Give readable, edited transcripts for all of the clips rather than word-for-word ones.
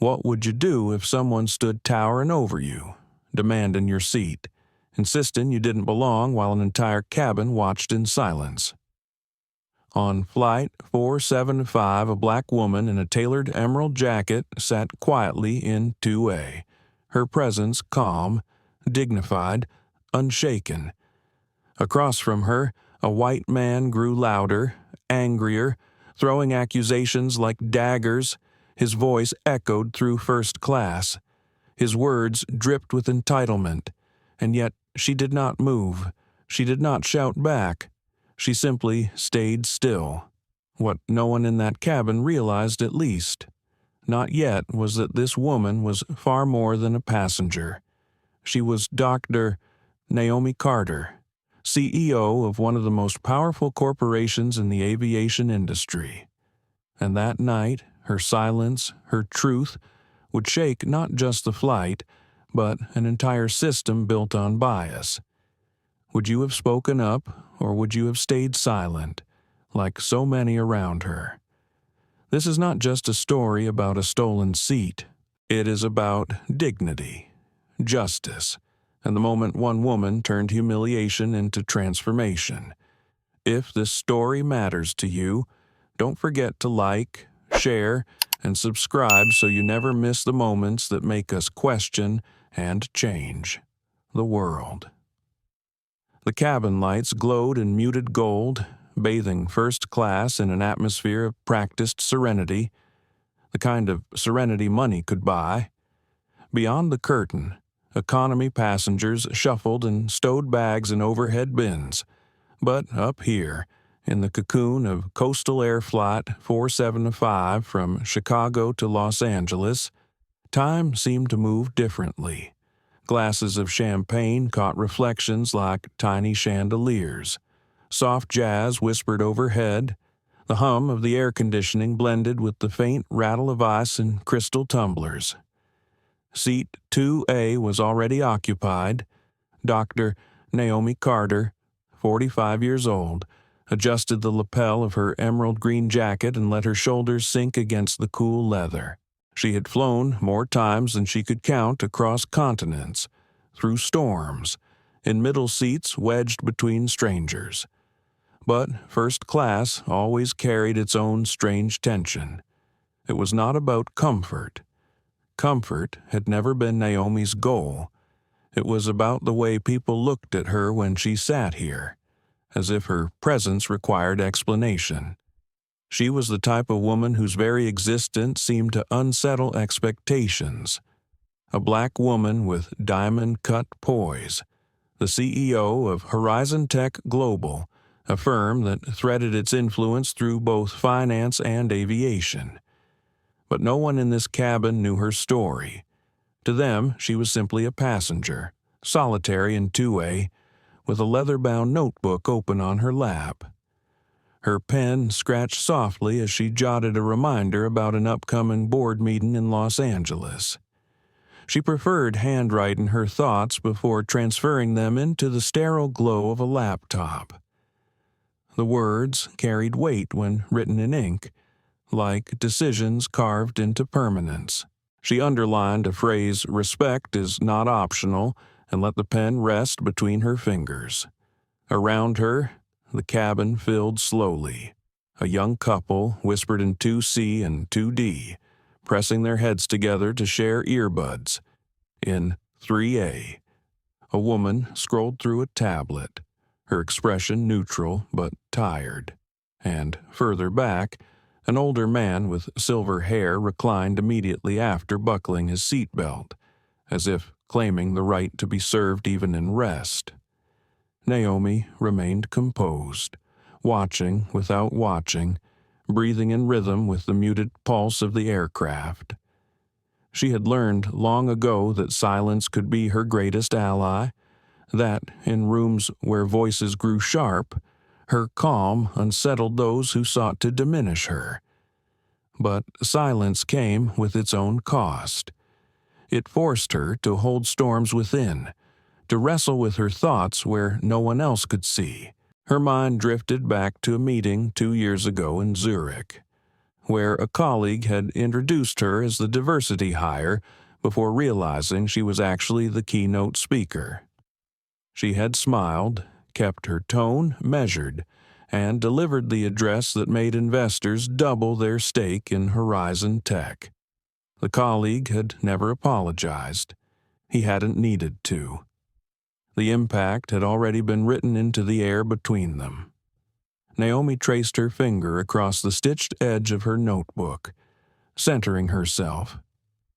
What would you do if someone stood towering over you, demanding your seat, insisting you didn't belong while an entire cabin watched in silence? On Flight 475, a black woman in a tailored emerald jacket sat quietly in 2A, her presence calm, dignified, unshaken. Across from her, a white man grew louder, angrier, throwing accusations like daggers. His voice echoed through first class. His words dripped with entitlement, and yet she did not move. She did not shout back. She simply stayed still. What no one in that cabin realized, at least, not yet, was that this woman was far more than a passenger. She was Dr. Naomi Carter, CEO of one of the most powerful corporations in the aviation industry. And that night, her silence, her truth, would shake not just the flight, but an entire system built on bias. Would you have spoken up, or would you have stayed silent, like so many around her? This is not just a story about a stolen seat. It is about dignity, justice, and the moment one woman turned humiliation into transformation. If this story matters to you, don't forget to like, share, and subscribe so you never miss the moments that make us question and change the world. The cabin lights glowed in muted gold, bathing first class in an atmosphere of practiced serenity, the kind of serenity money could buy. Beyond the curtain, economy passengers shuffled and stowed bags in overhead bins. But up here, in the cocoon of Coastal Air Flight 475 from Chicago to Los Angeles, time seemed to move differently. Glasses of champagne caught reflections like tiny chandeliers. Soft jazz whispered overhead. The hum of the air conditioning blended with the faint rattle of ice in crystal tumblers. Seat 2A was already occupied. Dr. Naomi Carter, 45 years old, adjusted the lapel of her emerald green jacket and let her shoulders sink against the cool leather. She had flown more times than she could count across continents, through storms, in middle seats wedged between strangers. But first class always carried its own strange tension. It was not about comfort. Comfort had never been Naomi's goal. It was about the way people looked at her when she sat here, as if her presence required explanation. She was the type of woman whose very existence seemed to unsettle expectations. A black woman with diamond-cut poise, the CEO of Horizon Tech Global, a firm that threaded its influence through both finance and aviation. But no one in this cabin knew her story. To them, she was simply a passenger, solitary in 2A, with a leather-bound notebook open on her lap. Her pen scratched softly as she jotted a reminder about an upcoming board meeting in Los Angeles. She preferred handwriting her thoughts before transferring them into the sterile glow of a laptop. The words carried weight when written in ink, like decisions carved into permanence. She underlined a phrase, "Respect is not optional," and let the pen rest between her fingers. Around her, the cabin filled slowly. A young couple whispered in 2C and 2D, pressing their heads together to share earbuds. In 3A, a woman scrolled through a tablet, her expression neutral but tired. And further back, an older man with silver hair reclined immediately after buckling his seatbelt, as if claiming the right to be served even in rest. Naomi remained composed, watching without watching, breathing in rhythm with the muted pulse of the aircraft. She had learned long ago that silence could be her greatest ally, that, in rooms where voices grew sharp, her calm unsettled those who sought to diminish her. But silence came with its own cost. It forced her to hold storms within, to wrestle with her thoughts where no one else could see. Her mind drifted back to a meeting 2 years ago in Zurich. where a colleague had introduced her as the diversity hire before realizing she was actually the keynote speaker. She had smiled, kept her tone measured, and delivered the address that made investors double their stake in Horizon Tech. The colleague had never apologized. He hadn't needed to. The impact had already been written into the air between them. Naomi traced her finger across the stitched edge of her notebook, centering herself.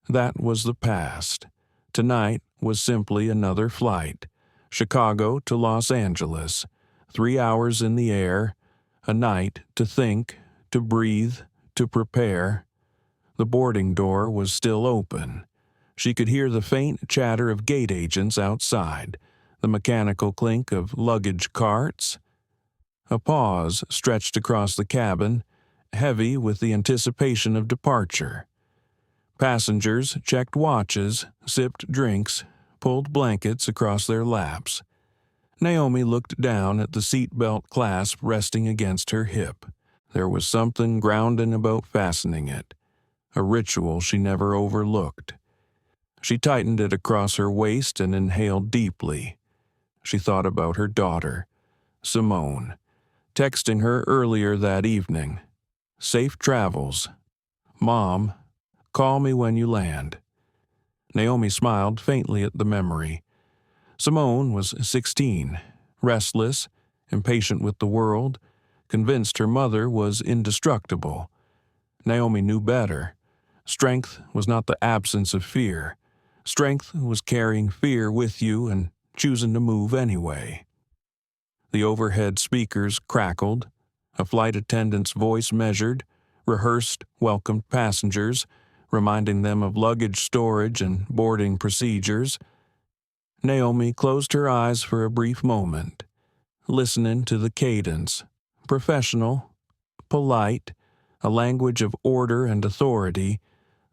That was the past. Tonight was simply another flight. Chicago to Los Angeles, 3 hours in the air, a night to think, to breathe, to prepare. The boarding door was still open. She could hear the faint chatter of gate agents outside, the mechanical clink of luggage carts. A pause stretched across the cabin, heavy with the anticipation of departure. Passengers checked watches, sipped drinks, pulled blankets across their laps. Naomi looked down at the seatbelt clasp resting against her hip. There was something grounding about fastening it, a ritual she never overlooked. She tightened it across her waist and inhaled deeply. She thought about her daughter, Simone, texting her earlier that evening. "Safe travels. Mom, call me when you land." Naomi smiled faintly at the memory. Simone was 16, restless, impatient with the world, convinced her mother was indestructible. Naomi knew better. Strength was not the absence of fear. Strength was carrying fear with you and choosing to move anyway. The overhead speakers crackled. A flight attendant's voice measured, rehearsed, welcomed passengers, reminding them of luggage storage and boarding procedures. Naomi closed her eyes for a brief moment, listening to the cadence, professional, polite, a language of order and authority,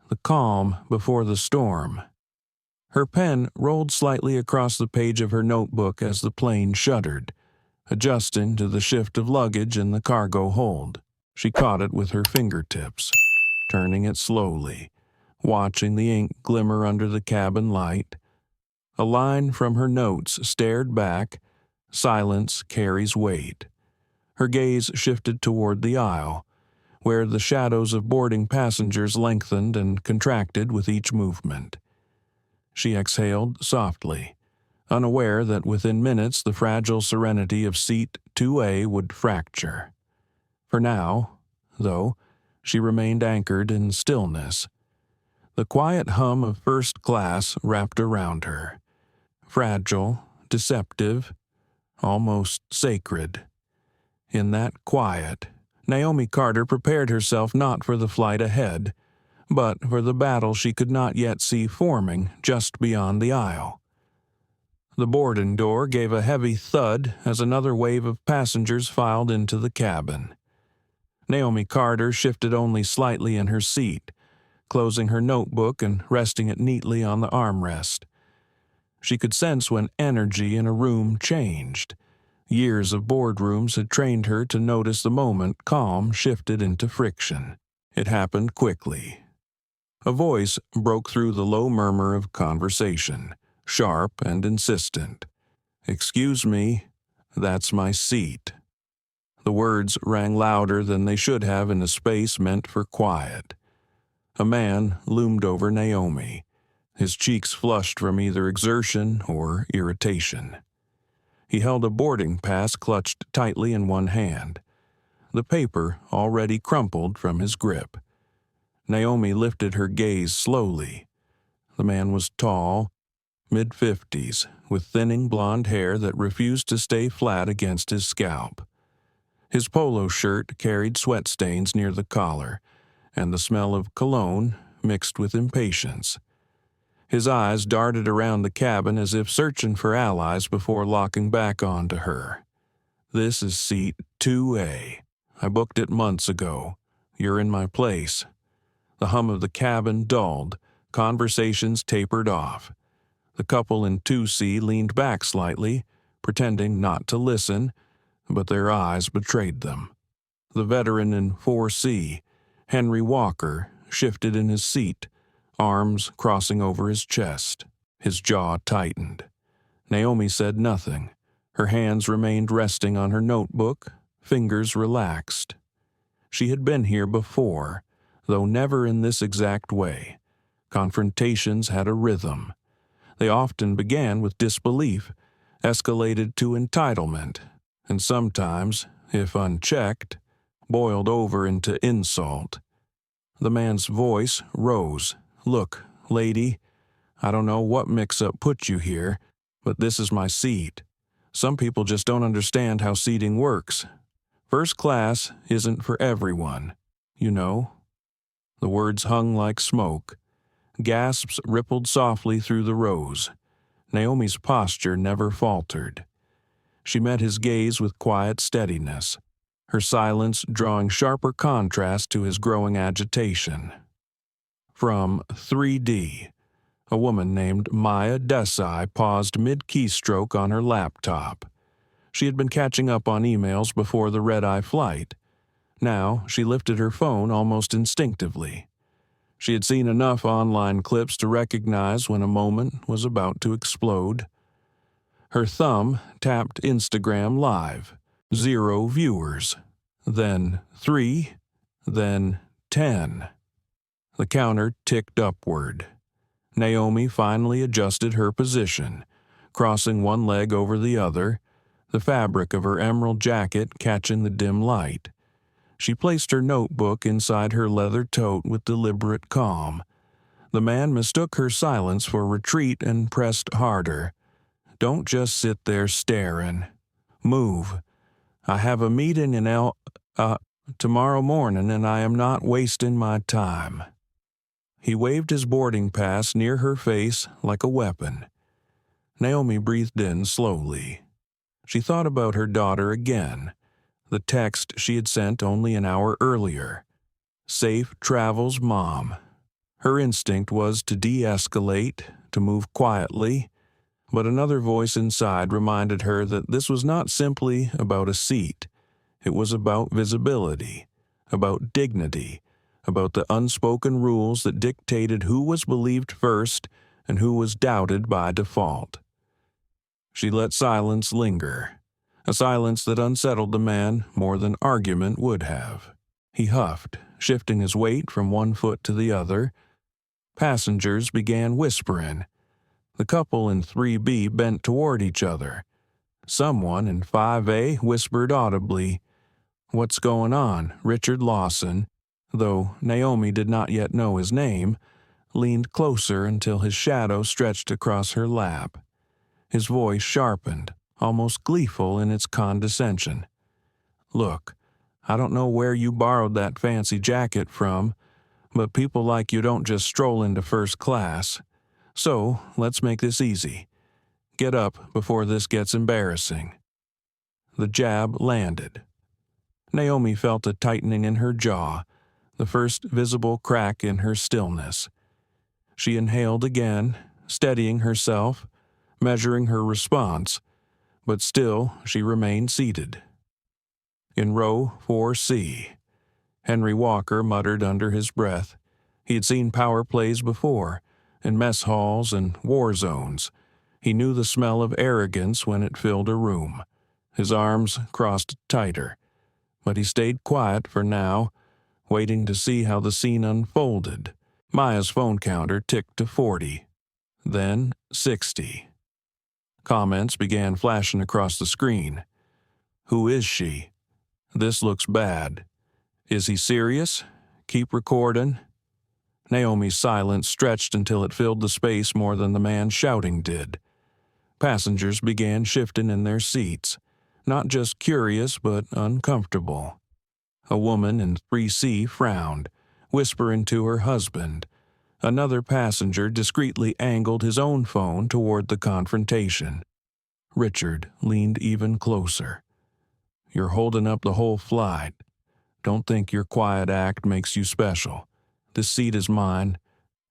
the calm before the storm. Her pen rolled slightly across the page of her notebook as the plane shuddered, adjusting to the shift of luggage in the cargo hold. She caught it with her fingertips, turning it slowly, watching the ink glimmer under the cabin light. A line from her notes stared back, "Silence carries weight." Her gaze shifted toward the aisle, where the shadows of boarding passengers lengthened and contracted with each movement. She exhaled softly, unaware that within minutes the fragile serenity of seat 2A would fracture. For now, though, she remained anchored in stillness. The quiet hum of first class wrapped around her. Fragile, deceptive, almost sacred. In that quiet, Naomi Carter prepared herself not for the flight ahead, but for the battle she could not yet see forming just beyond the aisle. The boarding door gave a heavy thud as another wave of passengers filed into the cabin. Naomi Carter shifted only slightly in her seat, closing her notebook and resting it neatly on the armrest. She could sense when energy in a room changed. Years of boardrooms had trained her to notice the moment calm shifted into friction. It happened quickly. A voice broke through the low murmur of conversation, sharp and insistent. "Excuse me, that's my seat." The words rang louder than they should have in a space meant for quiet. A man loomed over Naomi, his cheeks flushed from either exertion or irritation. He held a boarding pass clutched tightly in one hand, the paper already crumpled from his grip. Naomi lifted her gaze slowly. The man was tall, mid-50s, with thinning blonde hair that refused to stay flat against his scalp. His polo shirt carried sweat stains near the collar, and the smell of cologne mixed with impatience. His eyes darted around the cabin as if searching for allies before locking back onto her. "This is seat 2A. I booked it months ago. You're in my place." The hum of the cabin dulled, conversations tapered off. The couple in 2C leaned back slightly, pretending not to listen, but their eyes betrayed them. The veteran in 4C, Henry Walker shifted in his seat, arms crossing over his chest. His jaw tightened. Naomi said nothing. Her hands remained resting on her notebook, fingers relaxed. She had been here before, though never in this exact way. Confrontations had a rhythm. They often began with disbelief, escalated to entitlement, and sometimes, if unchecked, boiled over into insult. The man's voice rose. "Look, lady, I don't know what mix-up put you here, but this is my seat. Some people just don't understand how seating works. First class isn't for everyone, you know." The words hung like smoke. Gasps rippled softly through the rows. Naomi's posture never faltered. She met his gaze with quiet steadiness, her silence drawing sharper contrast to his growing agitation. From 3D, a woman named Maya Desai paused mid-keystroke on her laptop. She had been catching up on emails before the red-eye flight. Now she lifted her phone almost instinctively. She had seen enough online clips to recognize when a moment was about to explode. Her thumb tapped Instagram Live. 0 viewers. Then 3. Then 10. The counter ticked upward. Naomi finally adjusted her position, crossing one leg over the other, the fabric of her emerald jacket catching the dim light. She placed her notebook inside her leather tote with deliberate calm. The man mistook her silence for retreat and pressed harder. "Don't just sit there staring. Move. I have a meeting in tomorrow morning, and I am not wasting my time." He waved his boarding pass near her face like a weapon. Naomi breathed in slowly. She thought about her daughter again, the text she had sent only an hour earlier. "Safe travels, Mom." Her instinct was to de-escalate, to move quietly, but another voice inside reminded her that this was not simply about a seat. It was about visibility, about dignity, about the unspoken rules that dictated who was believed first and who was doubted by default. She let silence linger, a silence that unsettled the man more than argument would have. He huffed, shifting his weight from one foot to the other. Passengers began whispering. The couple in 3B bent toward each other. Someone in 5A whispered audibly, "What's going on?" Richard Lawson, though Naomi did not yet know his name, leaned closer until his shadow stretched across her lap. His voice sharpened, almost gleeful in its condescension. "Look, I don't know where you borrowed that fancy jacket from, but people like you don't just stroll into first class. So, let's make this easy. Get up before this gets embarrassing." The jab landed. Naomi felt a tightening in her jaw, the first visible crack in her stillness. She inhaled again, steadying herself, measuring her response, but still she remained seated. In row 4C, Henry Walker muttered under his breath. He had seen power plays before, in mess halls and war zones. He knew the smell of arrogance when it filled a room. His arms crossed tighter, but he stayed quiet for now, waiting to see how the scene unfolded. Maya's phone counter ticked to 40, then 60. Comments began flashing across the screen. "Who is she? This looks bad. Is he serious? Keep recording." Naomi's silence stretched until it filled the space more than the man shouting did. Passengers began shifting in their seats, not just curious but uncomfortable. A woman in 3C frowned, whispering to her husband. Another passenger discreetly angled his own phone toward the confrontation. Richard leaned even closer. "You're holding up the whole flight. Don't think your quiet act makes you special. This seat is mine.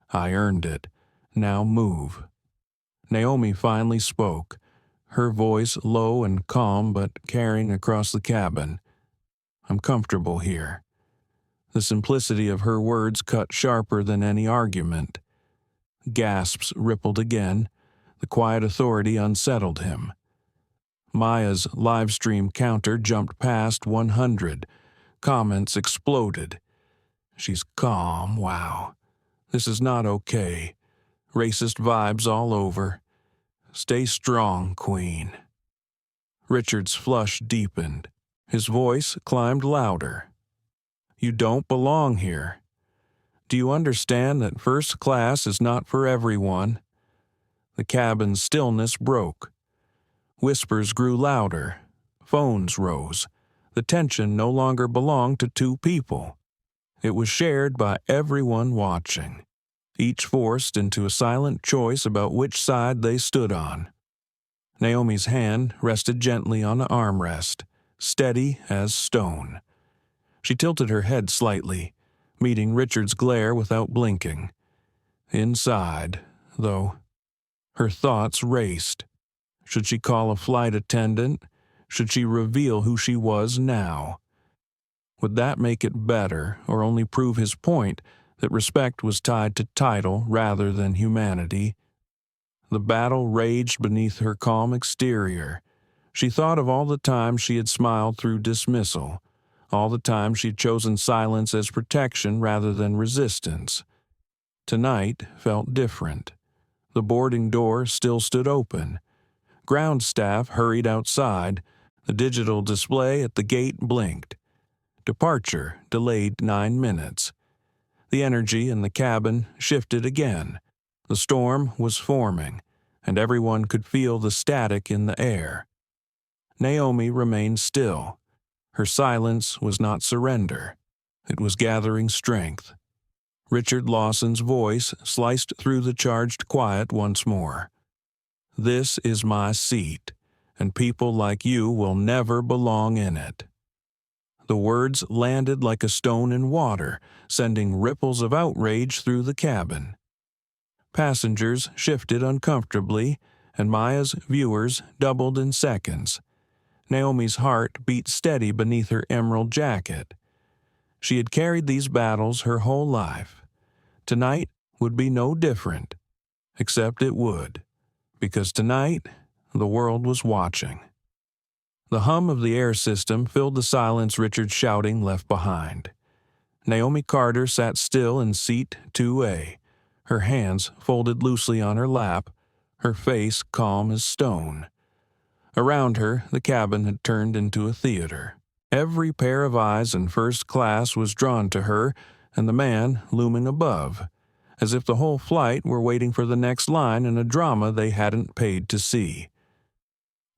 I earned it. Now move." Naomi finally spoke, her voice low and calm but carrying across the cabin. "I'm comfortable here." The simplicity of her words cut sharper than any argument. Gasps rippled again. The quiet authority unsettled him. Maya's live stream counter jumped past 100. Comments exploded. She's calm, wow. This is not okay. Racist vibes all over. Stay strong, Queen. Richard's flush deepened. His voice climbed louder. You don't belong here. Do you understand that first class is not for everyone? The cabin's stillness broke. Whispers grew louder. Phones rose. The tension no longer belonged to two people. It was shared by everyone watching, each forced into a silent choice about which side they stood on. Naomi's hand rested gently on the armrest, steady as stone. She tilted her head slightly, meeting Richard's glare without blinking. Inside, though, her thoughts raced. Should she call a flight attendant? Should she reveal who she was now? Would that make it better, or only prove his point that respect was tied to title rather than humanity? The battle raged beneath her calm exterior. She thought of all the times she had smiled through dismissal, all the times she'd chosen silence as protection rather than resistance. Tonight felt different. The boarding door still stood open. Ground staff hurried outside. The digital display at the gate blinked. Departure delayed 9 minutes. The energy in the cabin shifted again. The storm was forming, and everyone could feel the static in the air. Naomi remained still. Her silence was not surrender. It was gathering strength. Richard Lawson's voice sliced through the charged quiet once more. This is my seat, and people like you will never belong in it. The words landed like a stone in water, sending ripples of outrage through the cabin. Passengers shifted uncomfortably, and Maya's viewers doubled in seconds. Naomi's heart beat steady beneath her emerald jacket. She had carried these battles her whole life. Tonight would be no different, except it would, because tonight the world was watching. The hum of the air system filled the silence Richard's shouting left behind. Naomi Carter sat still in seat 2A, her hands folded loosely on her lap, her face calm as stone. Around her, the cabin had turned into a theater. Every pair of eyes in first class was drawn to her and the man looming above, as if the whole flight were waiting for the next line in a drama they hadn't paid to see.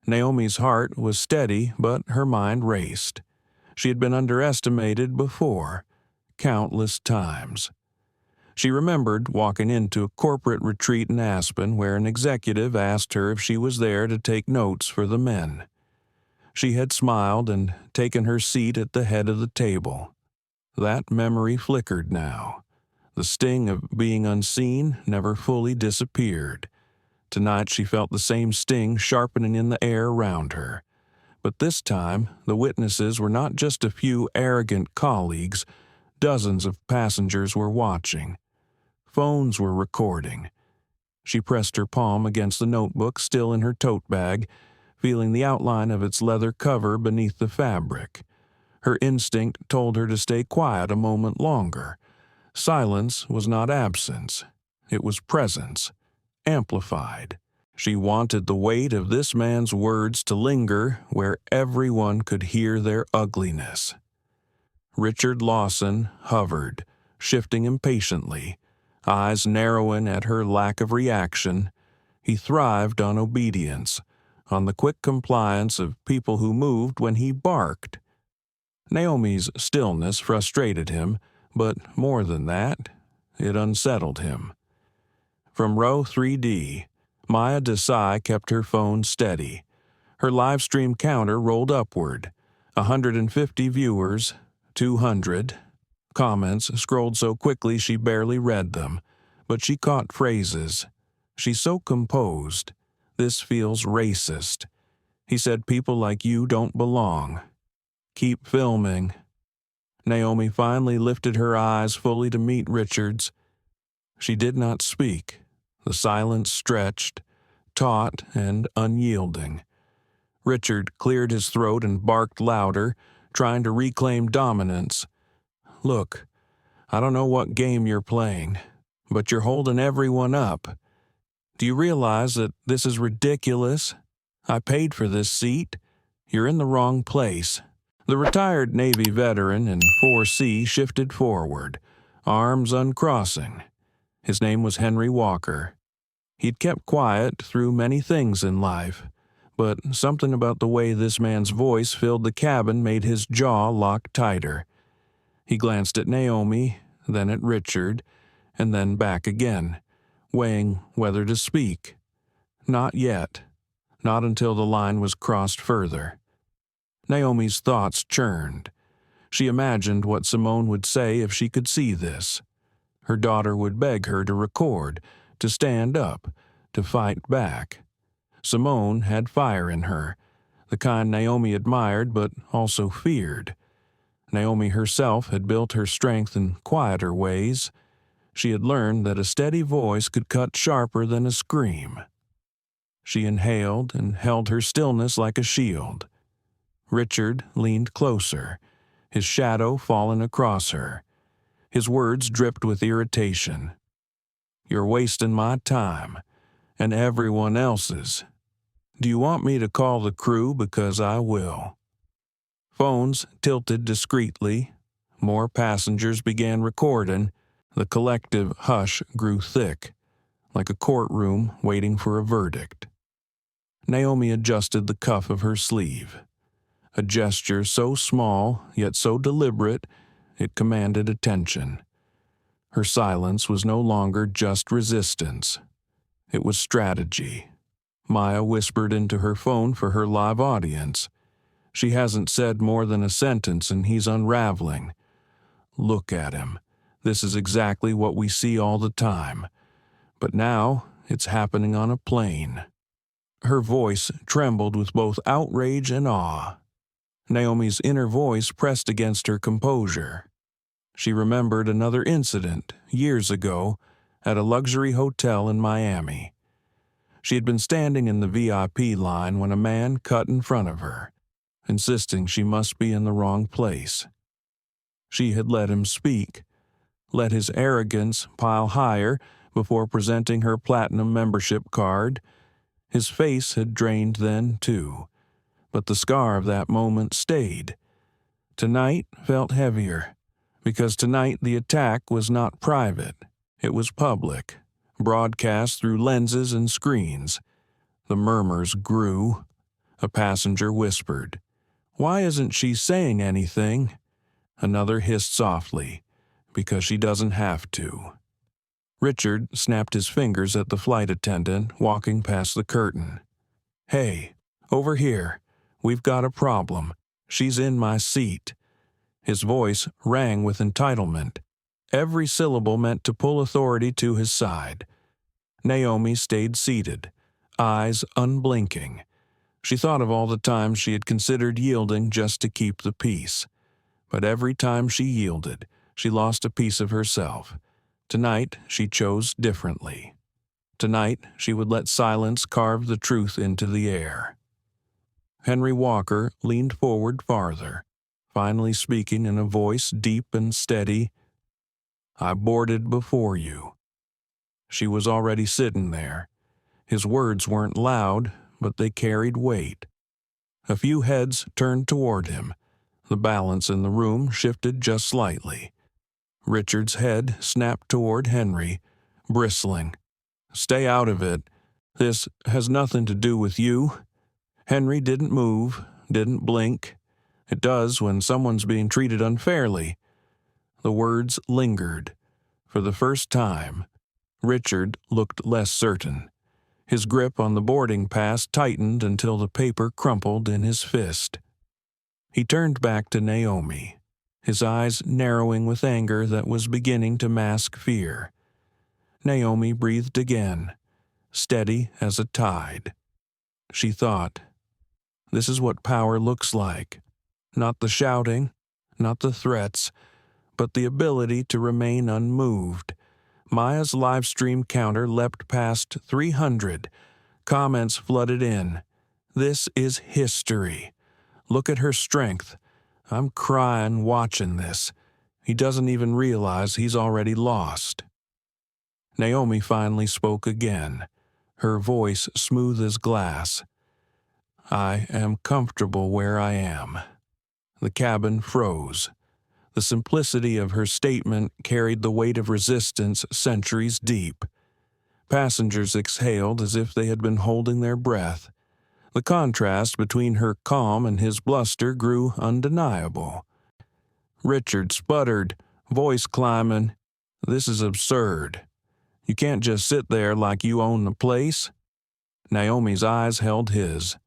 Naomi's heart was steady, but her mind raced. She had been underestimated before, countless times. She remembered walking into a corporate retreat in Aspen where an executive asked her if she was there to take notes for the men. She had smiled and taken her seat at the head of the table. That memory flickered now. The sting of being unseen never fully disappeared. Tonight she felt the same sting sharpening in the air around her. But this time, the witnesses were not just a few arrogant colleagues. Dozens of passengers were watching. Phones were recording. She pressed her palm against the notebook still in her tote bag, feeling the outline of its leather cover beneath the fabric. Her instinct told her to stay quiet a moment longer. Silence was not absence. It was presence, amplified. She wanted the weight of this man's words to linger where everyone could hear their ugliness. Richard Lawson hovered, shifting impatiently, eyes narrowing at her lack of reaction. He thrived on obedience, on the quick compliance of people who moved when he barked. Naomi's stillness frustrated him, but more than that, it unsettled him. From row 3D, Maya Desai kept her phone steady. Her live stream counter rolled upward. 150 viewers, 200. Comments scrolled so quickly she barely read them, but she caught phrases. She's so composed. This feels racist. He said people like you don't belong. Keep filming. Naomi finally lifted her eyes fully to meet Richard's. She did not speak. The silence stretched, taut and unyielding. Richard cleared his throat and barked louder, trying to reclaim dominance. "Look, I don't know what game you're playing, but you're holding everyone up. Do you realize that this is ridiculous? I paid for this seat. You're in the wrong place." The retired Navy veteran in 4C shifted forward, arms uncrossing. His name was Henry Walker. He'd kept quiet through many things in life, but something about the way this man's voice filled the cabin made his jaw lock tighter. He glanced at Naomi, then at Richard, and then back again, weighing whether to speak. Not yet. Not until the line was crossed further. Naomi's thoughts churned. She imagined what Simone would say if she could see this. Her daughter would beg her to record, to stand up, to fight back. Simone had fire in her, the kind Naomi admired but also feared. Naomi herself had built her strength in quieter ways. She had learned that a steady voice could cut sharper than a scream. She inhaled and held her stillness like a shield. Richard leaned closer, his shadow fallen across her. His words dripped with irritation. "You're wasting my time, and everyone else's. Do you want me to call the crew? Because I will." Phones tilted discreetly. More passengers began recording. The collective hush grew thick, like a courtroom waiting for a verdict. Naomi adjusted the cuff of her sleeve. A gesture so small, yet so deliberate, it commanded attention. Her silence was no longer just resistance. It was strategy. Maya whispered into her phone for her live audience. "She hasn't said more than a sentence and he's unraveling. Look at him. This is exactly what we see all the time. But now it's happening on a plane." Her voice trembled with both outrage and awe. Naomi's inner voice pressed against her composure. She remembered another incident, years ago, at a luxury hotel in Miami. She had been standing in the VIP line when a man cut in front of her, insisting she must be in the wrong place. She had let him speak, let his arrogance pile higher before presenting her platinum membership card. His face had drained then, too, but the scar of that moment stayed. Tonight felt heavier, because tonight the attack was not private. It was public, broadcast through lenses and screens. The murmurs grew. A passenger whispered, "Why isn't she saying anything?" Another hissed softly, "Because she doesn't have to." Richard snapped his fingers at the flight attendant walking past the curtain. "Hey, over here. We've got a problem. She's in my seat." His voice rang with entitlement. Every syllable meant to pull authority to his side. Naomi stayed seated, eyes unblinking. She thought of all the times she had considered yielding just to keep the peace. But every time she yielded, she lost a piece of herself. Tonight, she chose differently. Tonight, she would let silence carve the truth into the air. Henry Walker leaned forward farther, finally speaking in a voice deep and steady. "I boarded before you." She was already sitting there. His words weren't loud, but they carried weight. A few heads turned toward him. The balance in the room shifted just slightly. Richard's head snapped toward Henry, bristling. "Stay out of it. This has nothing to do with you." Henry didn't move, didn't blink. It does when someone's being treated unfairly. The words lingered. For the first time, Richard looked less certain. His grip on the boarding pass tightened until the paper crumpled in his fist. He turned back to Naomi, his eyes narrowing with anger that was beginning to mask fear. Naomi breathed again, steady as a tide. She thought, "This is what power looks like. Not the shouting, Not the threats, but the ability to remain unmoved. Maya's live stream counter leapt past 300. Comments flooded in. This is history. Look at her strength. I'm crying watching this. He doesn't even realize he's already lost. Naomi finally spoke again, her voice smooth as glass. I am comfortable where I am. The cabin froze. The simplicity of her statement carried the weight of resistance centuries deep. Passengers exhaled as if they had been holding their breath. The contrast between her calm and his bluster grew undeniable. Richard sputtered, voice climbing, "This is absurd. You can't just sit there like you own the place." Naomi's eyes held his.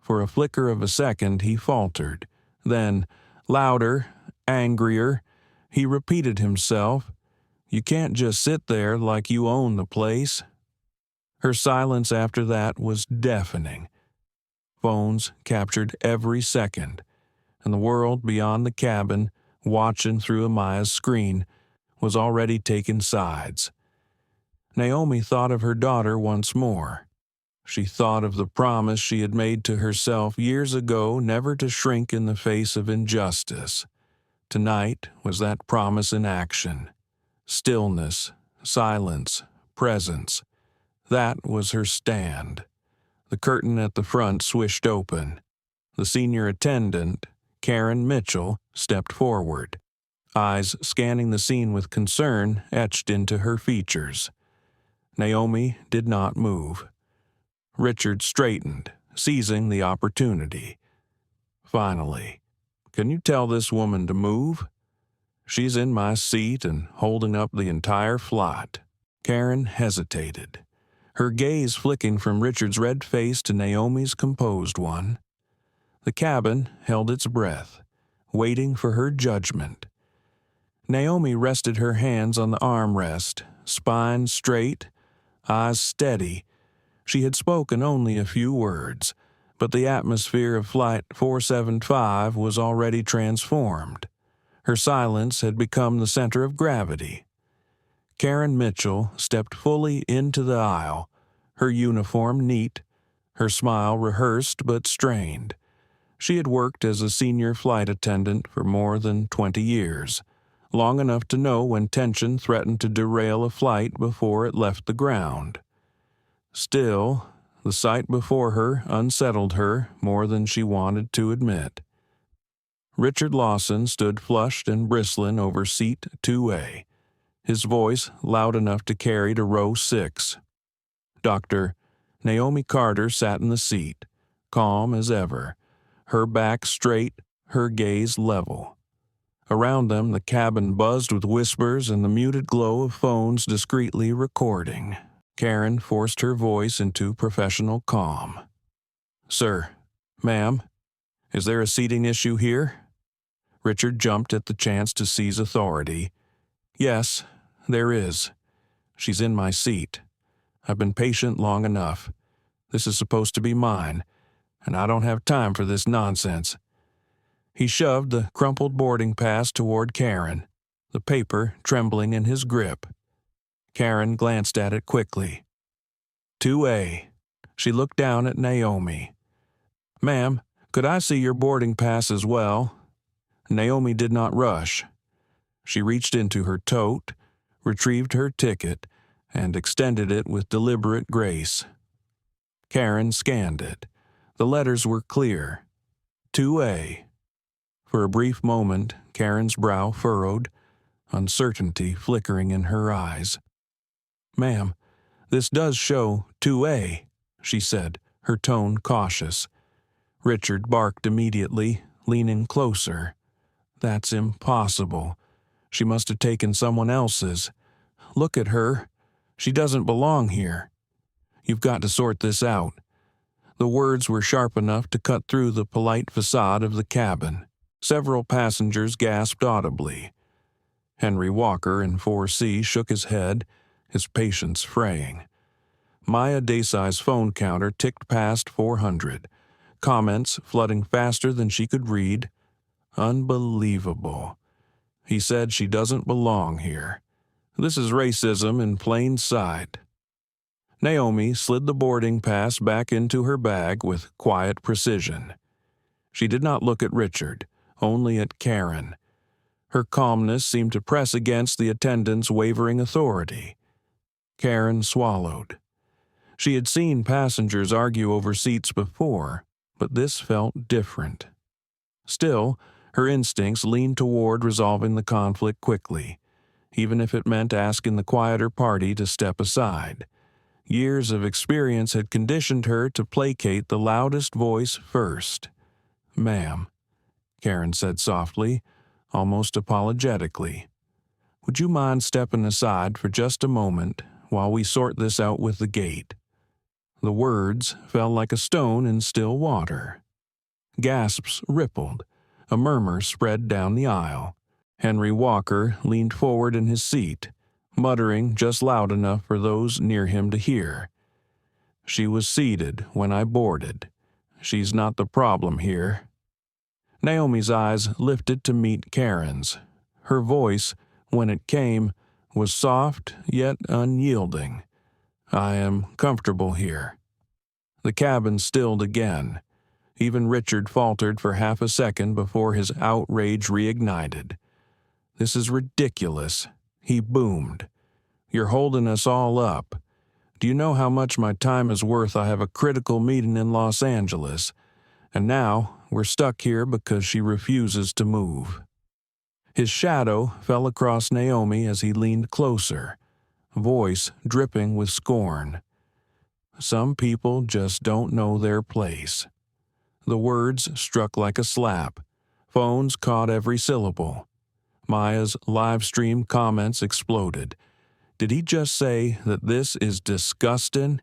For a flicker of a second he faltered. Then, louder, angrier, he repeated himself, "You can't just sit there like you own the place." Her silence after that was deafening. Phones captured every second, and the world beyond the cabin, watching through Amaya's screen, was already taking sides. Naomi thought of her daughter once more. She thought of the promise she had made to herself years ago never to shrink in the face of injustice. Tonight was that promise in action. Stillness, silence, presence. That was her stand. The curtain at the front swished open. The senior attendant, Karen Mitchell, stepped forward. Eyes scanning the scene with concern etched into her features. Naomi did not move. Richard straightened, seizing the opportunity. Finally, "Can you tell this woman to move? She's in my seat and holding up the entire flight." Karen hesitated, her gaze flicking from Richard's red face to Naomi's composed one. The cabin held its breath, waiting for her judgment. Naomi rested her hands on the armrest, spine straight, eyes steady. She had spoken only a few words, but the atmosphere of Flight 475 was already transformed. Her silence had become the center of gravity. Karen Mitchell stepped fully into the aisle, her uniform neat, her smile rehearsed but strained. She had worked as a senior flight attendant for more than 20 years, long enough to know when tension threatened to derail a flight before it left the ground. Still, the sight before her unsettled her more than she wanted to admit. Richard Lawson stood flushed and bristling over seat 2A, his voice loud enough to carry to row 6. Dr. Naomi Carter sat in the seat, calm as ever, her back straight, her gaze level. Around them, the cabin buzzed with whispers and the muted glow of phones discreetly recording. Karen forced her voice into professional calm. "Sir, ma'am, is there a seating issue here?" Richard jumped at the chance to seize authority. "Yes, there is. She's in my seat. I've been patient long enough. This is supposed to be mine, and I don't have time for this nonsense." He shoved the crumpled boarding pass toward Karen, the paper trembling in his grip. Karen glanced at it quickly. 2A. She looked down at Naomi. "Ma'am, could I see your boarding pass as well?" Naomi did not rush. She reached into her tote, retrieved her ticket, and extended it with deliberate grace. Karen scanned it. The letters were clear. 2A. For a brief moment, Karen's brow furrowed, uncertainty flickering in her eyes. "Ma'am, this does show 2A, she said, her tone cautious. Richard barked immediately, leaning closer. "That's impossible. She must have taken someone else's. Look at her. She doesn't belong here. You've got to sort this out." The words were sharp enough to cut through the polite facade of the cabin. Several passengers gasped audibly. Henry Walker in 4C shook his head, his patience fraying. Maya Desai's phone counter ticked past 400, comments flooding faster than she could read. Unbelievable. He said she doesn't belong here. This is racism in plain sight. Naomi slid the boarding pass back into her bag with quiet precision. She did not look at Richard, only at Karen. Her calmness seemed to press against the attendant's wavering authority. Karen swallowed. She had seen passengers argue over seats before, but this felt different. Still, her instincts leaned toward resolving the conflict quickly, even if it meant asking the quieter party to step aside. Years of experience had conditioned her to placate the loudest voice first. "Ma'am," Karen said softly, almost apologetically, "would you mind stepping aside for just a moment while we sort this out with the gate?" The words fell like a stone in still water. Gasps rippled. A murmur spread down the aisle. Henry Walker leaned forward in his seat, muttering just loud enough for those near him to hear. "She was seated when I boarded. She's not the problem here." Naomi's eyes lifted to meet Karen's. Her voice, when it came, was soft yet unyielding. "I am comfortable here." The cabin stilled again. Even Richard faltered for half a second before his outrage reignited. "This is ridiculous," he boomed. "You're holding us all up. Do you know how much my time is worth? I have a critical meeting in Los Angeles, and now we're stuck here because she refuses to move." His shadow fell across Naomi as he leaned closer, voice dripping with scorn. "Some people just don't know their place." The words struck like a slap. Phones caught every syllable. Maya's live stream comments exploded. "Did he just say that this is disgusting?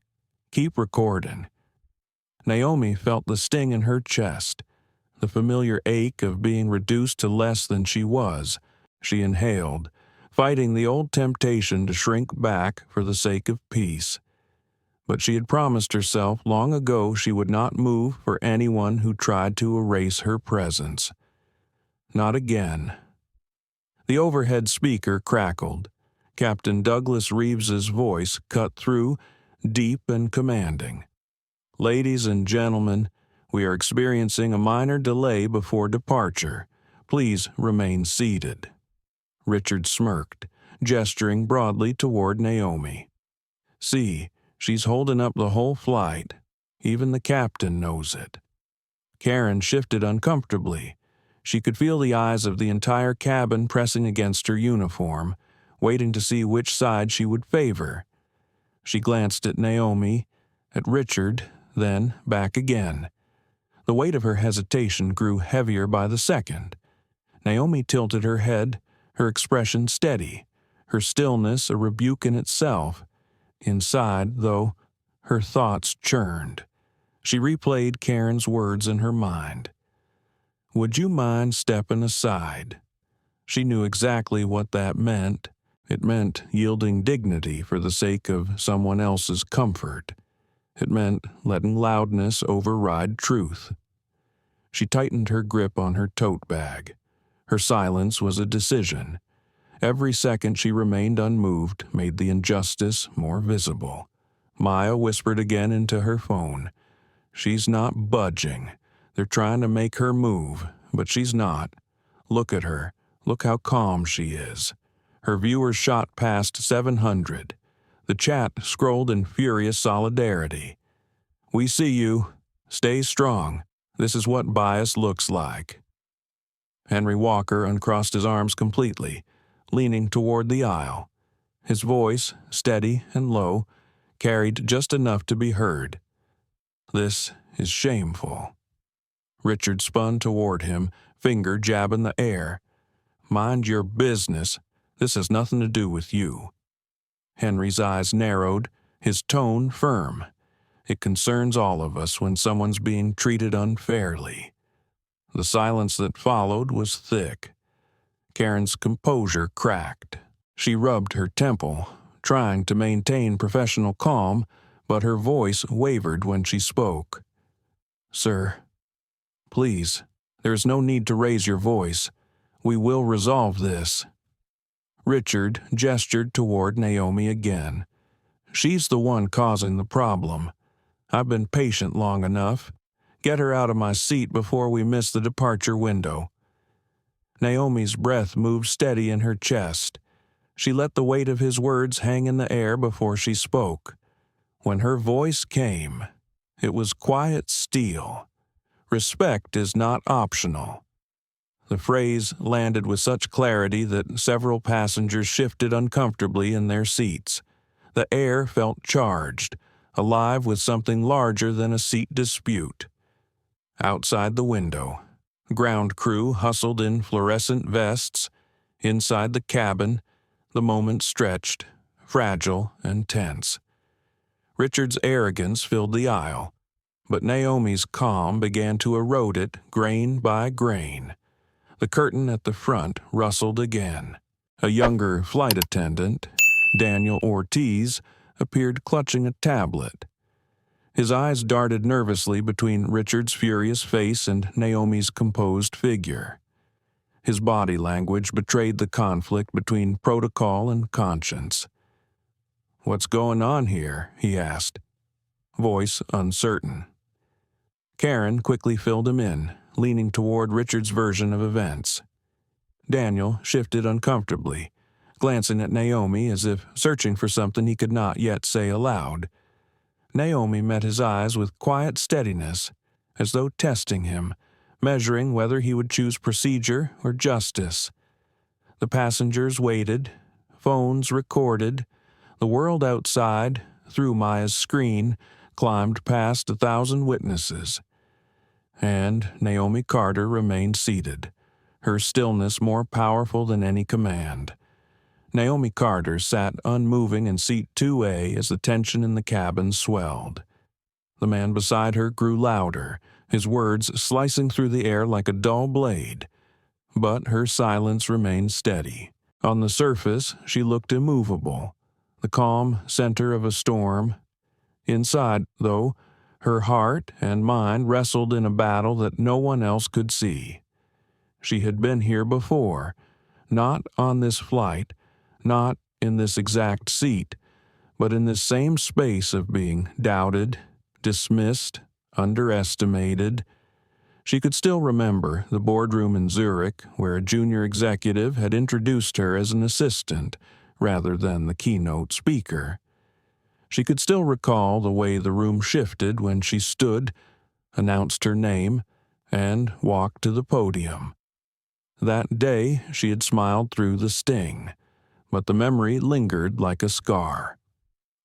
Keep recording." Naomi felt the sting in her chest, the familiar ache of being reduced to less than she was. She inhaled, fighting the old temptation to shrink back for the sake of peace. But she had promised herself long ago she would not move for anyone who tried to erase her presence. Not again. The overhead speaker crackled. Captain Douglas Reeves's voice cut through, deep and commanding. "Ladies and gentlemen, we are experiencing a minor delay before departure. Please remain seated." Richard smirked, gesturing broadly toward Naomi. "See, she's holding up the whole flight. Even the captain knows it." Karen shifted uncomfortably. She could feel the eyes of the entire cabin pressing against her uniform, waiting to see which side she would favor. She glanced at Naomi, at Richard, then back again. The weight of her hesitation grew heavier by the second. Naomi tilted her head, her expression steady, her stillness a rebuke in itself. Inside, though, her thoughts churned. She replayed Karen's words in her mind. "Would you mind stepping aside?" She knew exactly what that meant. It meant yielding dignity for the sake of someone else's comfort. It meant letting loudness override truth. She tightened her grip on her tote bag. Her silence was a decision. Every second she remained unmoved made the injustice more visible. Maya whispered again into her phone. "She's not budging. They're trying to make her move, but she's not. Look at her. Look how calm she is." Her viewers shot past 700. The chat scrolled in furious solidarity. "We see you. Stay strong. This is what bias looks like." Henry Walker uncrossed his arms completely, leaning toward the aisle. His voice, steady and low, carried just enough to be heard. "This is shameful." Richard spun toward him, finger jabbing the air. "Mind your business. This has nothing to do with you." Henry's eyes narrowed, his tone firm. "It concerns all of us when someone's being treated unfairly." The silence that followed was thick. Karen's composure cracked. She rubbed her temple, trying to maintain professional calm, but her voice wavered when she spoke. "Sir, please, There is no need to raise your voice. We will resolve this." Richard gestured toward Naomi again. "She's the one causing the problem. I've been patient long enough. Get her out of my seat before we miss the departure window." Naomi's breath moved steady in her chest. She let the weight of his words hang in the air before she spoke. When her voice came, it was quiet steel. "Respect is not optional." The phrase landed with such clarity that several passengers shifted uncomfortably in their seats. The air felt charged, alive with something larger than a seat dispute. Outside the window, ground crew hustled in fluorescent vests. Inside the cabin, the moment stretched, fragile and tense. Richard's arrogance filled the aisle, but Naomi's calm began to erode it grain by grain. The curtain at the front rustled again. A younger flight attendant, Daniel Ortiz, appeared clutching a tablet. His eyes darted nervously between Richard's furious face and Naomi's composed figure. His body language betrayed the conflict between protocol and conscience. "What's going on here?" he asked, voice uncertain. Karen quickly filled him in, leaning toward Richard's version of events. Daniel shifted uncomfortably, glancing at Naomi as if searching for something he could not yet say aloud. Naomi met his eyes with quiet steadiness, as though testing him, measuring whether he would choose procedure or justice. The passengers waited, phones recorded, the world outside, through Maya's screen, climbed past 1,000 witnesses. And Naomi Carter remained seated, her stillness more powerful than any command. Naomi Carter sat unmoving in seat 2A as the tension in the cabin swelled. The man beside her grew louder, his words slicing through the air like a dull blade. But her silence remained steady. On the surface, she looked immovable, the calm center of a storm. Inside, though, her heart and mind wrestled in a battle that no one else could see. She had been here before, not on this flight, not in this exact seat, but in this same space of being doubted, dismissed, underestimated. She could still remember the boardroom in Zurich where a junior executive had introduced her as an assistant rather than the keynote speaker. She could still recall the way the room shifted when she stood, announced her name, and walked to the podium. That day she had smiled through the sting, but the memory lingered like a scar.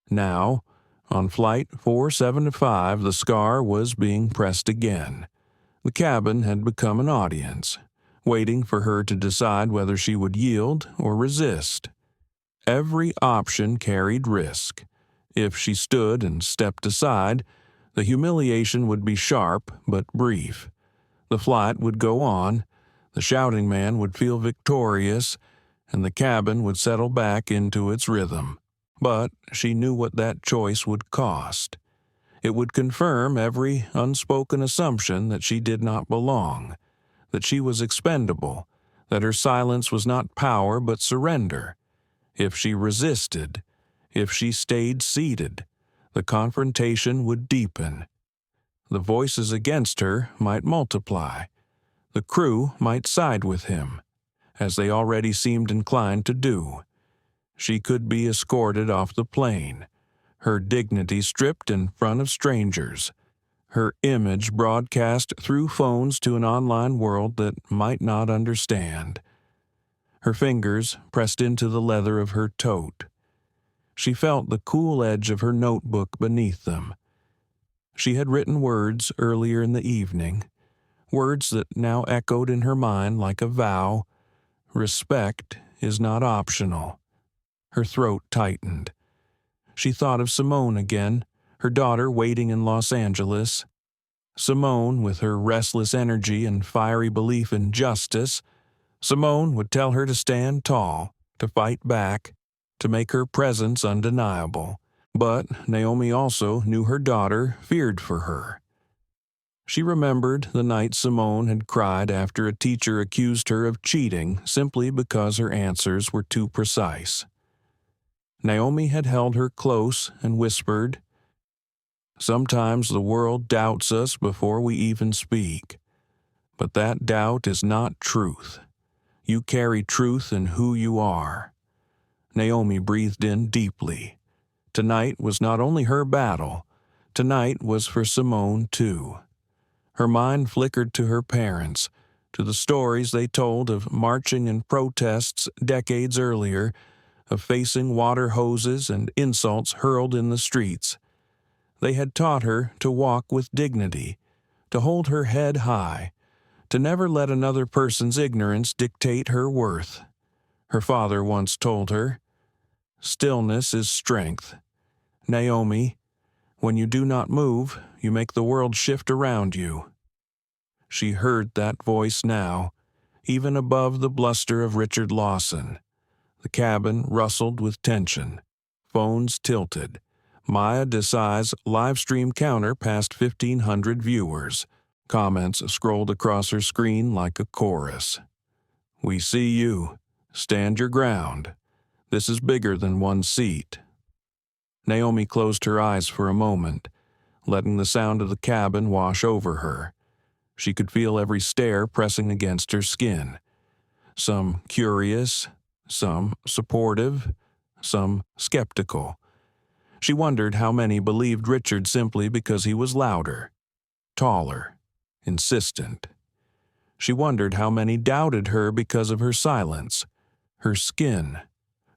Now, on Flight 475, the scar was being pressed again. The cabin had become an audience, waiting for her to decide whether she would yield or resist. Every option carried risk. If she stood and stepped aside, the humiliation would be sharp but brief. The flight would go on, the shouting man would feel victorious, and the cabin would settle back into its rhythm. But she knew what that choice would cost. It would confirm every unspoken assumption that she did not belong, that she was expendable, that her silence was not power but surrender. If she resisted, if she stayed seated, the confrontation would deepen. The voices against her might multiply. The crew might side with him, as they already seemed inclined to do. She could be escorted off the plane, her dignity stripped in front of strangers, her image broadcast through phones to an online world that might not understand. Her fingers pressed into the leather of her tote. She felt the cool edge of her notebook beneath them. She had written words earlier in the evening, words that now echoed in her mind like a vow. Respect is not optional. Her throat tightened. She thought of Simone again, her daughter waiting in Los Angeles. Simone, with her restless energy and fiery belief in justice. Simone would tell her to stand tall, to fight back, to make her presence undeniable. But Naomi also knew her daughter feared for her. She remembered the night Simone had cried after a teacher accused her of cheating simply because her answers were too precise. Naomi had held her close and whispered, "Sometimes the world doubts us before we even speak, but that doubt is not truth. You carry truth in who you are." Naomi breathed in deeply. Tonight was not only her battle, tonight was for Simone too. Her mind flickered to her parents, to the stories they told of marching in protests decades earlier, of facing water hoses and insults hurled in the streets. They had taught her to walk with dignity, to hold her head high, to never let another person's ignorance dictate her worth. Her father once told her, "Stillness is strength. Naomi, when you do not move, you make the world shift around you." She heard that voice now, even above the bluster of Richard Lawson. The cabin rustled with tension. Phones tilted. Maya Desai's live stream counter passed 1,500 viewers. Comments scrolled across her screen like a chorus. "We see you. Stand your ground. This is bigger than one seat." Naomi closed her eyes for a moment, letting the sound of the cabin wash over her. She could feel every stare pressing against her skin. Some curious, some supportive, some skeptical. She wondered how many believed Richard simply because he was louder, taller, insistent. She wondered how many doubted her because of her silence, her skin,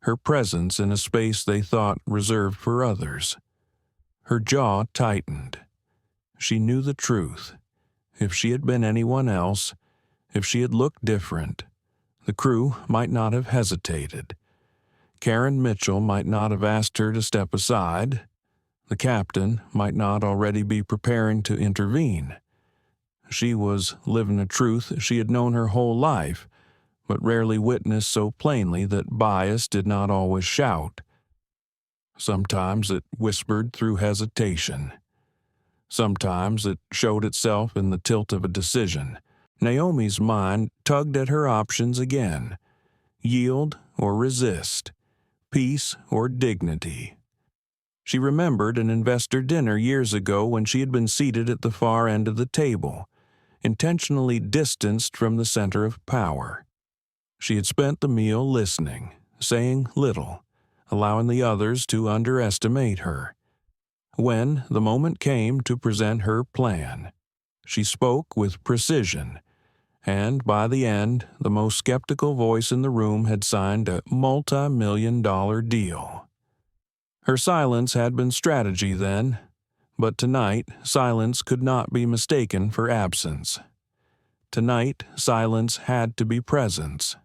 her presence in a space they thought reserved for others. Her jaw tightened. She knew the truth. If she had been anyone else, if she had looked different, the crew might not have hesitated. Karen Mitchell might not have asked her to step aside. The captain might not already be preparing to intervene. She was living a truth she had known her whole life, but rarely witnessed so plainly that bias did not always shout. Sometimes it whispered through hesitation. Sometimes it showed itself in the tilt of a decision. Naomi's mind tugged at her options again. Yield or resist. Peace or dignity. She remembered an investor dinner years ago when she had been seated at the far end of the table, intentionally distanced from the center of power. She had spent the meal listening, saying little, allowing the others to underestimate her. When the moment came to present her plan, she spoke with precision, and by the end, the most skeptical voice in the room had signed a multi-million-dollar deal. Her silence had been strategy then, but tonight silence could not be mistaken for absence. Tonight silence had to be presence.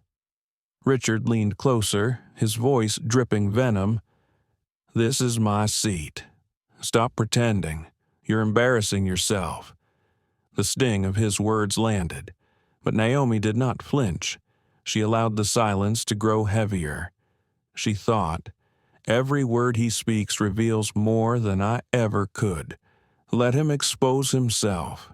Richard leaned closer, his voice dripping venom. "This is my seat. Stop pretending. You're embarrassing yourself." The sting of his words landed, but Naomi did not flinch. She allowed the silence to grow heavier. She thought, "Every word he speaks reveals more than I ever could. Let him expose himself."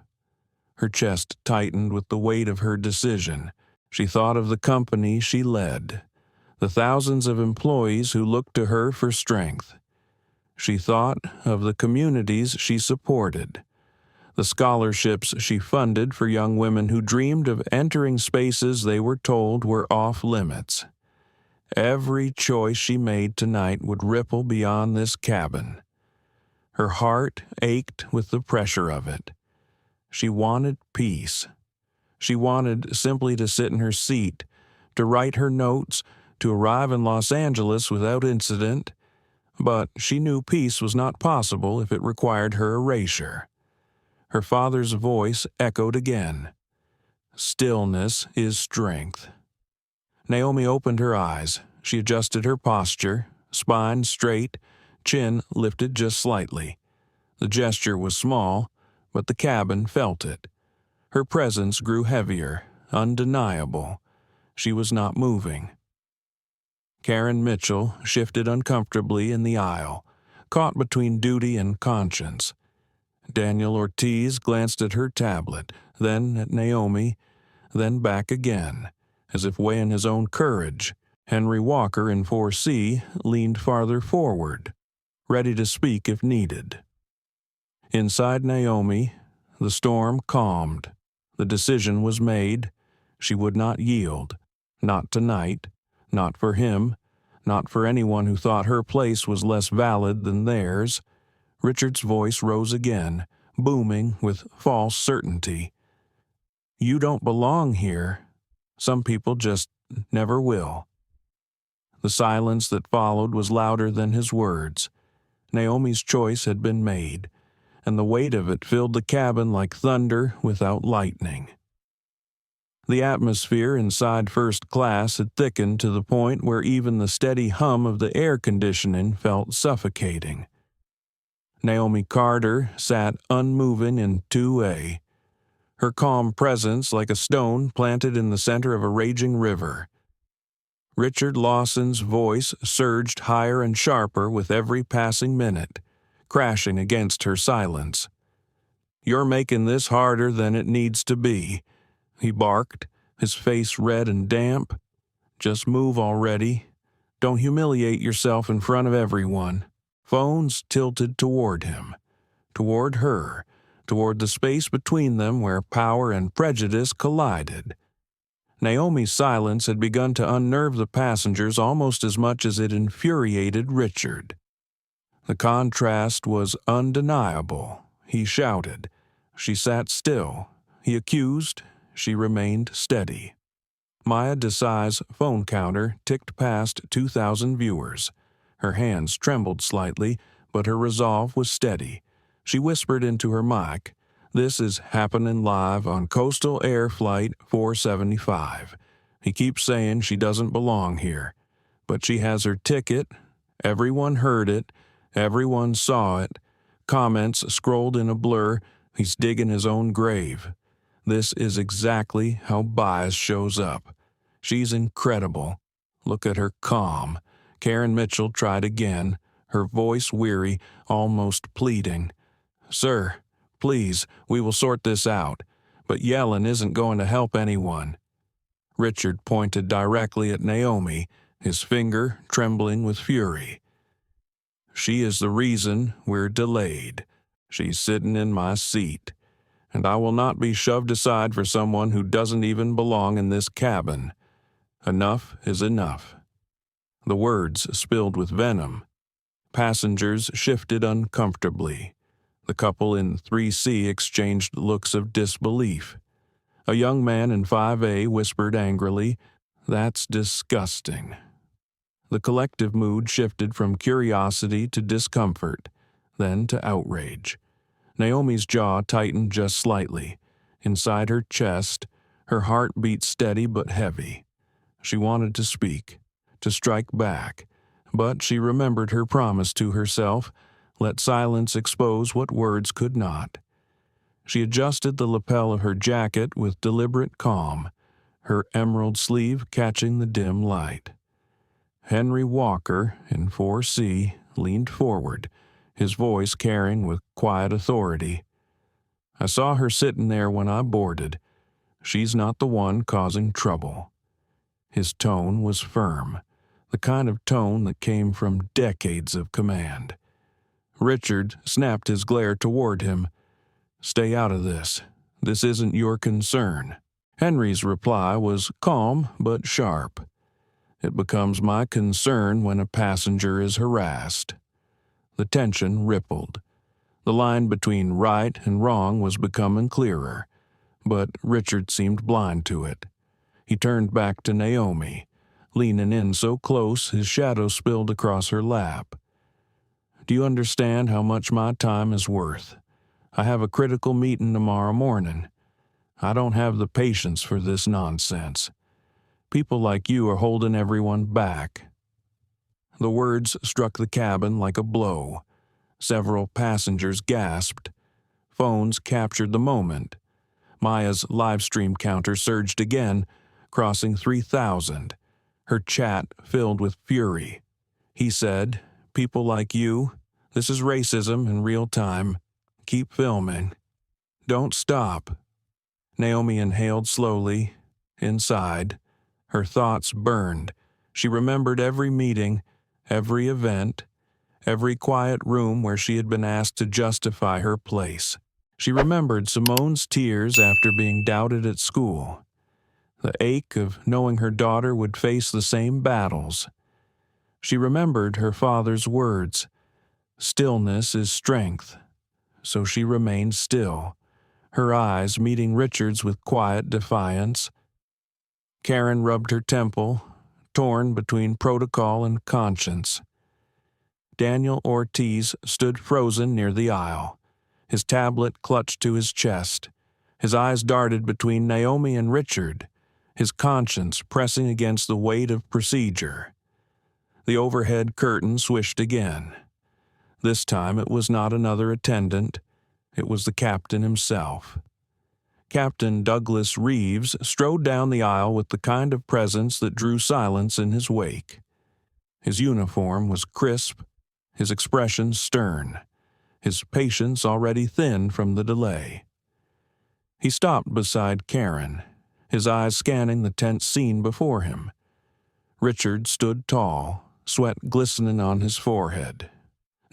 Her chest tightened with the weight of her decision. She thought of the company she led, the thousands of employees who looked to her for strength. She thought of the communities she supported, the scholarships she funded for young women who dreamed of entering spaces they were told were off limits. Every choice she made tonight would ripple beyond this cabin. Her heart ached with the pressure of it. She wanted peace. She wanted simply to sit in her seat, to write her notes, to arrive in Los Angeles without incident, but she knew peace was not possible if it required her erasure. Her father's voice echoed again. "Stillness is strength." Naomi opened her eyes. She adjusted her posture, spine straight, chin lifted just slightly. The gesture was small, but the cabin felt it. Her presence grew heavier, undeniable. She was not moving. Karen Mitchell shifted uncomfortably in the aisle, caught between duty and conscience. Daniel Ortiz glanced at her tablet, then at Naomi, then back again, as if weighing his own courage. Henry Walker in 4C leaned farther forward, ready to speak if needed. Inside Naomi, the storm calmed. The decision was made. She would not yield. Not tonight. Not for him. Not for anyone who thought her place was less valid than theirs. Richard's voice rose again, booming with false certainty. You don't belong here. Some people just never will. The silence that followed was louder than his words. Naomi's choice had been made, and the weight of it filled the cabin like thunder without lightning. The atmosphere inside first class had thickened to the point where even the steady hum of the air conditioning felt suffocating. Naomi Carter sat unmoving in 2A, her calm presence like a stone planted in the center of a raging river. Richard Lawson's voice surged higher and sharper with every passing minute, crashing against her silence. You're making this harder than it needs to be, he barked, his face red and damp. Just move already. Don't humiliate yourself in front of everyone. Phones tilted toward him, toward her, toward the space between them where power and prejudice collided. Naomi's silence had begun to unnerve the passengers almost as much as it infuriated Richard. The contrast was undeniable. He shouted. She sat still. He accused. She remained steady. Maya Desai's phone counter ticked past 2,000 viewers. Her hands trembled slightly, but her resolve was steady. She whispered into her mic, "This is happening live on Coastal Air Flight 475. He keeps saying she doesn't belong here, but she has her ticket. Everyone heard it. Everyone saw it. Comments scrolled in a blur. He's digging his own grave. This is exactly how bias shows up. She's incredible. Look at her calm." Karen Mitchell tried again, her voice weary, almost pleading. "Sir, please, we will sort this out, but yelling isn't going to help anyone." Richard pointed directly at Naomi, his finger trembling with fury. "She is the reason we're delayed. She's sitting in my seat, and I will not be shoved aside for someone who doesn't even belong in this cabin. Enough is enough." The words spilled with venom. Passengers shifted uncomfortably. The couple in 3C exchanged looks of disbelief. A young man in 5A whispered angrily, "That's disgusting." The collective mood shifted from curiosity to discomfort, then to outrage. Naomi's jaw tightened just slightly. Inside her chest, her heart beat steady but heavy. She wanted to speak, to strike back, but she remembered her promise to herself, let silence expose what words could not. She adjusted the lapel of her jacket with deliberate calm, her emerald sleeve catching the dim light. Henry Walker, in 4C, leaned forward, his voice carrying with quiet authority. "I saw her sitting there when I boarded. She's not the one causing trouble." His tone was firm, the kind of tone that came from decades of command. Richard snapped his glare toward him. "Stay out of this. This isn't your concern." Henry's reply was calm but sharp. "It becomes my concern when a passenger is harassed." The tension rippled. The line between right and wrong was becoming clearer, but Richard seemed blind to it. He turned back to Naomi, leaning in so close his shadow spilled across her lap. "Do you understand how much my time is worth? I have a critical meeting tomorrow morning. I don't have the patience for this nonsense. People like you are holding everyone back." The words struck the cabin like a blow. Several passengers gasped. Phones captured the moment. Maya's live stream counter surged again, crossing 3,000. Her chat filled with fury. He said, "People like you, this is racism in real time. Keep filming. Don't stop." Naomi inhaled slowly. Inside, her thoughts burned. She remembered every meeting, every event, every quiet room where she had been asked to justify her place. She remembered Simone's tears after being doubted at school, the ache of knowing her daughter would face the same battles. She remembered her father's words, "Stillness is strength." So she remained still, her eyes meeting Richard's with quiet defiance. Karen rubbed her temple, torn between protocol and conscience. Daniel Ortiz stood frozen near the aisle, his tablet clutched to his chest. His eyes darted between Naomi and Richard, his conscience pressing against the weight of procedure. The overhead curtain swished again. This time it was not another attendant, it was the captain himself. Captain Douglas Reeves strode down the aisle with the kind of presence that drew silence in his wake. His uniform was crisp, his expression stern, his patience already thin from the delay. He stopped beside Karen, his eyes scanning the tense scene before him. Richard stood tall, sweat glistening on his forehead.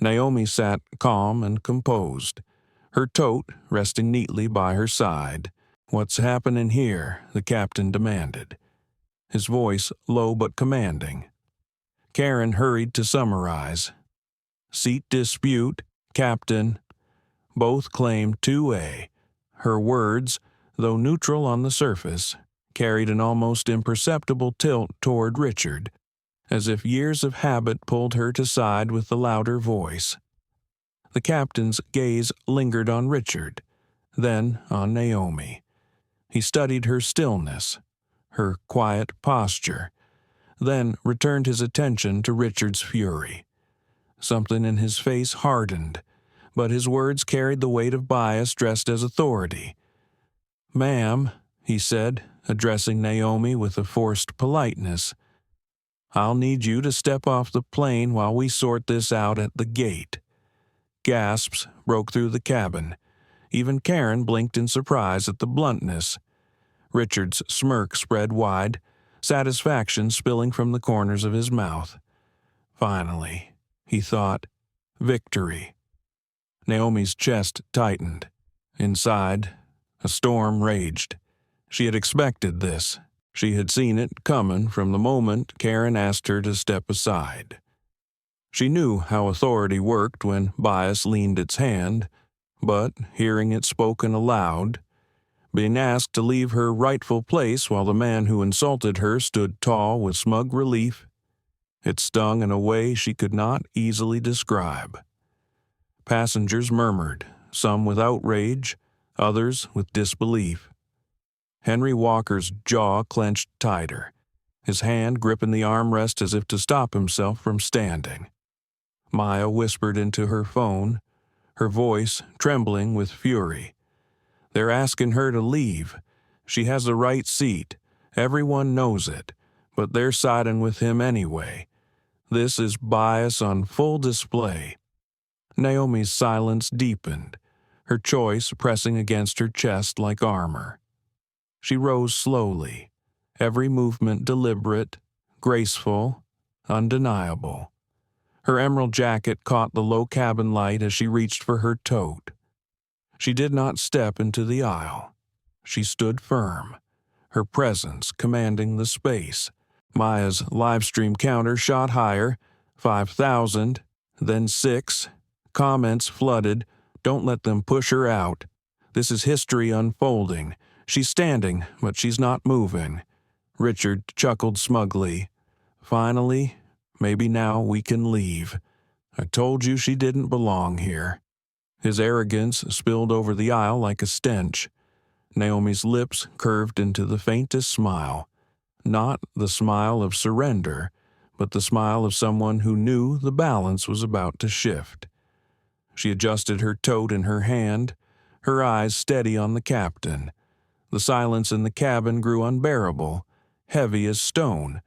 Naomi sat calm and composed, her tote resting neatly by her side. "What's happening here?" the captain demanded, his voice low but commanding. Karen hurried to summarize. "Seat dispute, Captain. Both claim 2A." Her words, though neutral on the surface, carried an almost imperceptible tilt toward Richard, as if years of habit pulled her to side with the louder voice. The captain's gaze lingered on Richard, then on Naomi. He studied her stillness, her quiet posture, then returned his attention to Richard's fury. Something in his face hardened, but his words carried the weight of bias dressed as authority. "Ma'am," he said, addressing Naomi with a forced politeness, "I'll need you to step off the plane while we sort this out at the gate." Gasps broke through the cabin. Even Karen blinked in surprise at the bluntness. Richard's smirk spread wide, satisfaction spilling from the corners of his mouth. Finally, he thought, victory. Naomi's chest tightened. Inside, a storm raged. She had expected this. She had seen it coming from the moment Karen asked her to step aside. She knew how authority worked when bias leaned its hand, but hearing it spoken aloud, being asked to leave her rightful place while the man who insulted her stood tall with smug relief, it stung in a way she could not easily describe. Passengers murmured, some with outrage, others with disbelief. Henry Walker's jaw clenched tighter, his hand gripping the armrest as if to stop himself from standing. Maya whispered into her phone, her voice trembling with fury. "They're asking her to leave. She has the right seat. Everyone knows it, but they're siding with him anyway. This is bias on full display." Naomi's silence deepened, her choice pressing against her chest like armor. She rose slowly, every movement deliberate, graceful, undeniable. Her emerald jacket caught the low cabin light as she reached for her tote. She did not step into the aisle. She stood firm, her presence commanding the space. Maya's live stream counter shot higher, 5,000, then 6. Comments flooded. "Don't let them push her out. This is history unfolding. She's standing, but she's not moving." Richard chuckled smugly. "Finally, maybe now we can leave. I told you she didn't belong here." His arrogance spilled over the aisle like a stench. Naomi's lips curved into the faintest smile. Not the smile of surrender, but the smile of someone who knew the balance was about to shift. She adjusted her tote in her hand, her eyes steady on the captain. The silence in the cabin grew unbearable, heavy as stone.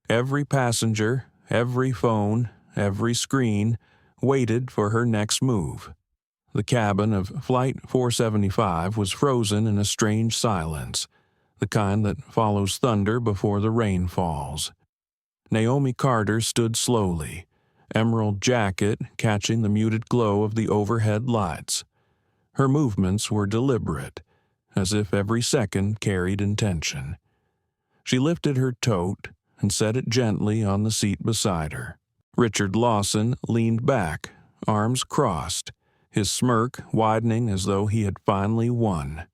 Every passenger, every phone, every screen waited for her next move. The cabin of Flight 475 was frozen in a strange silence, the kind that follows thunder before the rain falls. Naomi Carter stood slowly, emerald jacket catching the muted glow of the overhead lights. Her movements were deliberate, as if every second carried intention. She lifted her tote and set it gently on the seat beside her. Richard Lawson leaned back, arms crossed, his smirk widening as though he had finally won.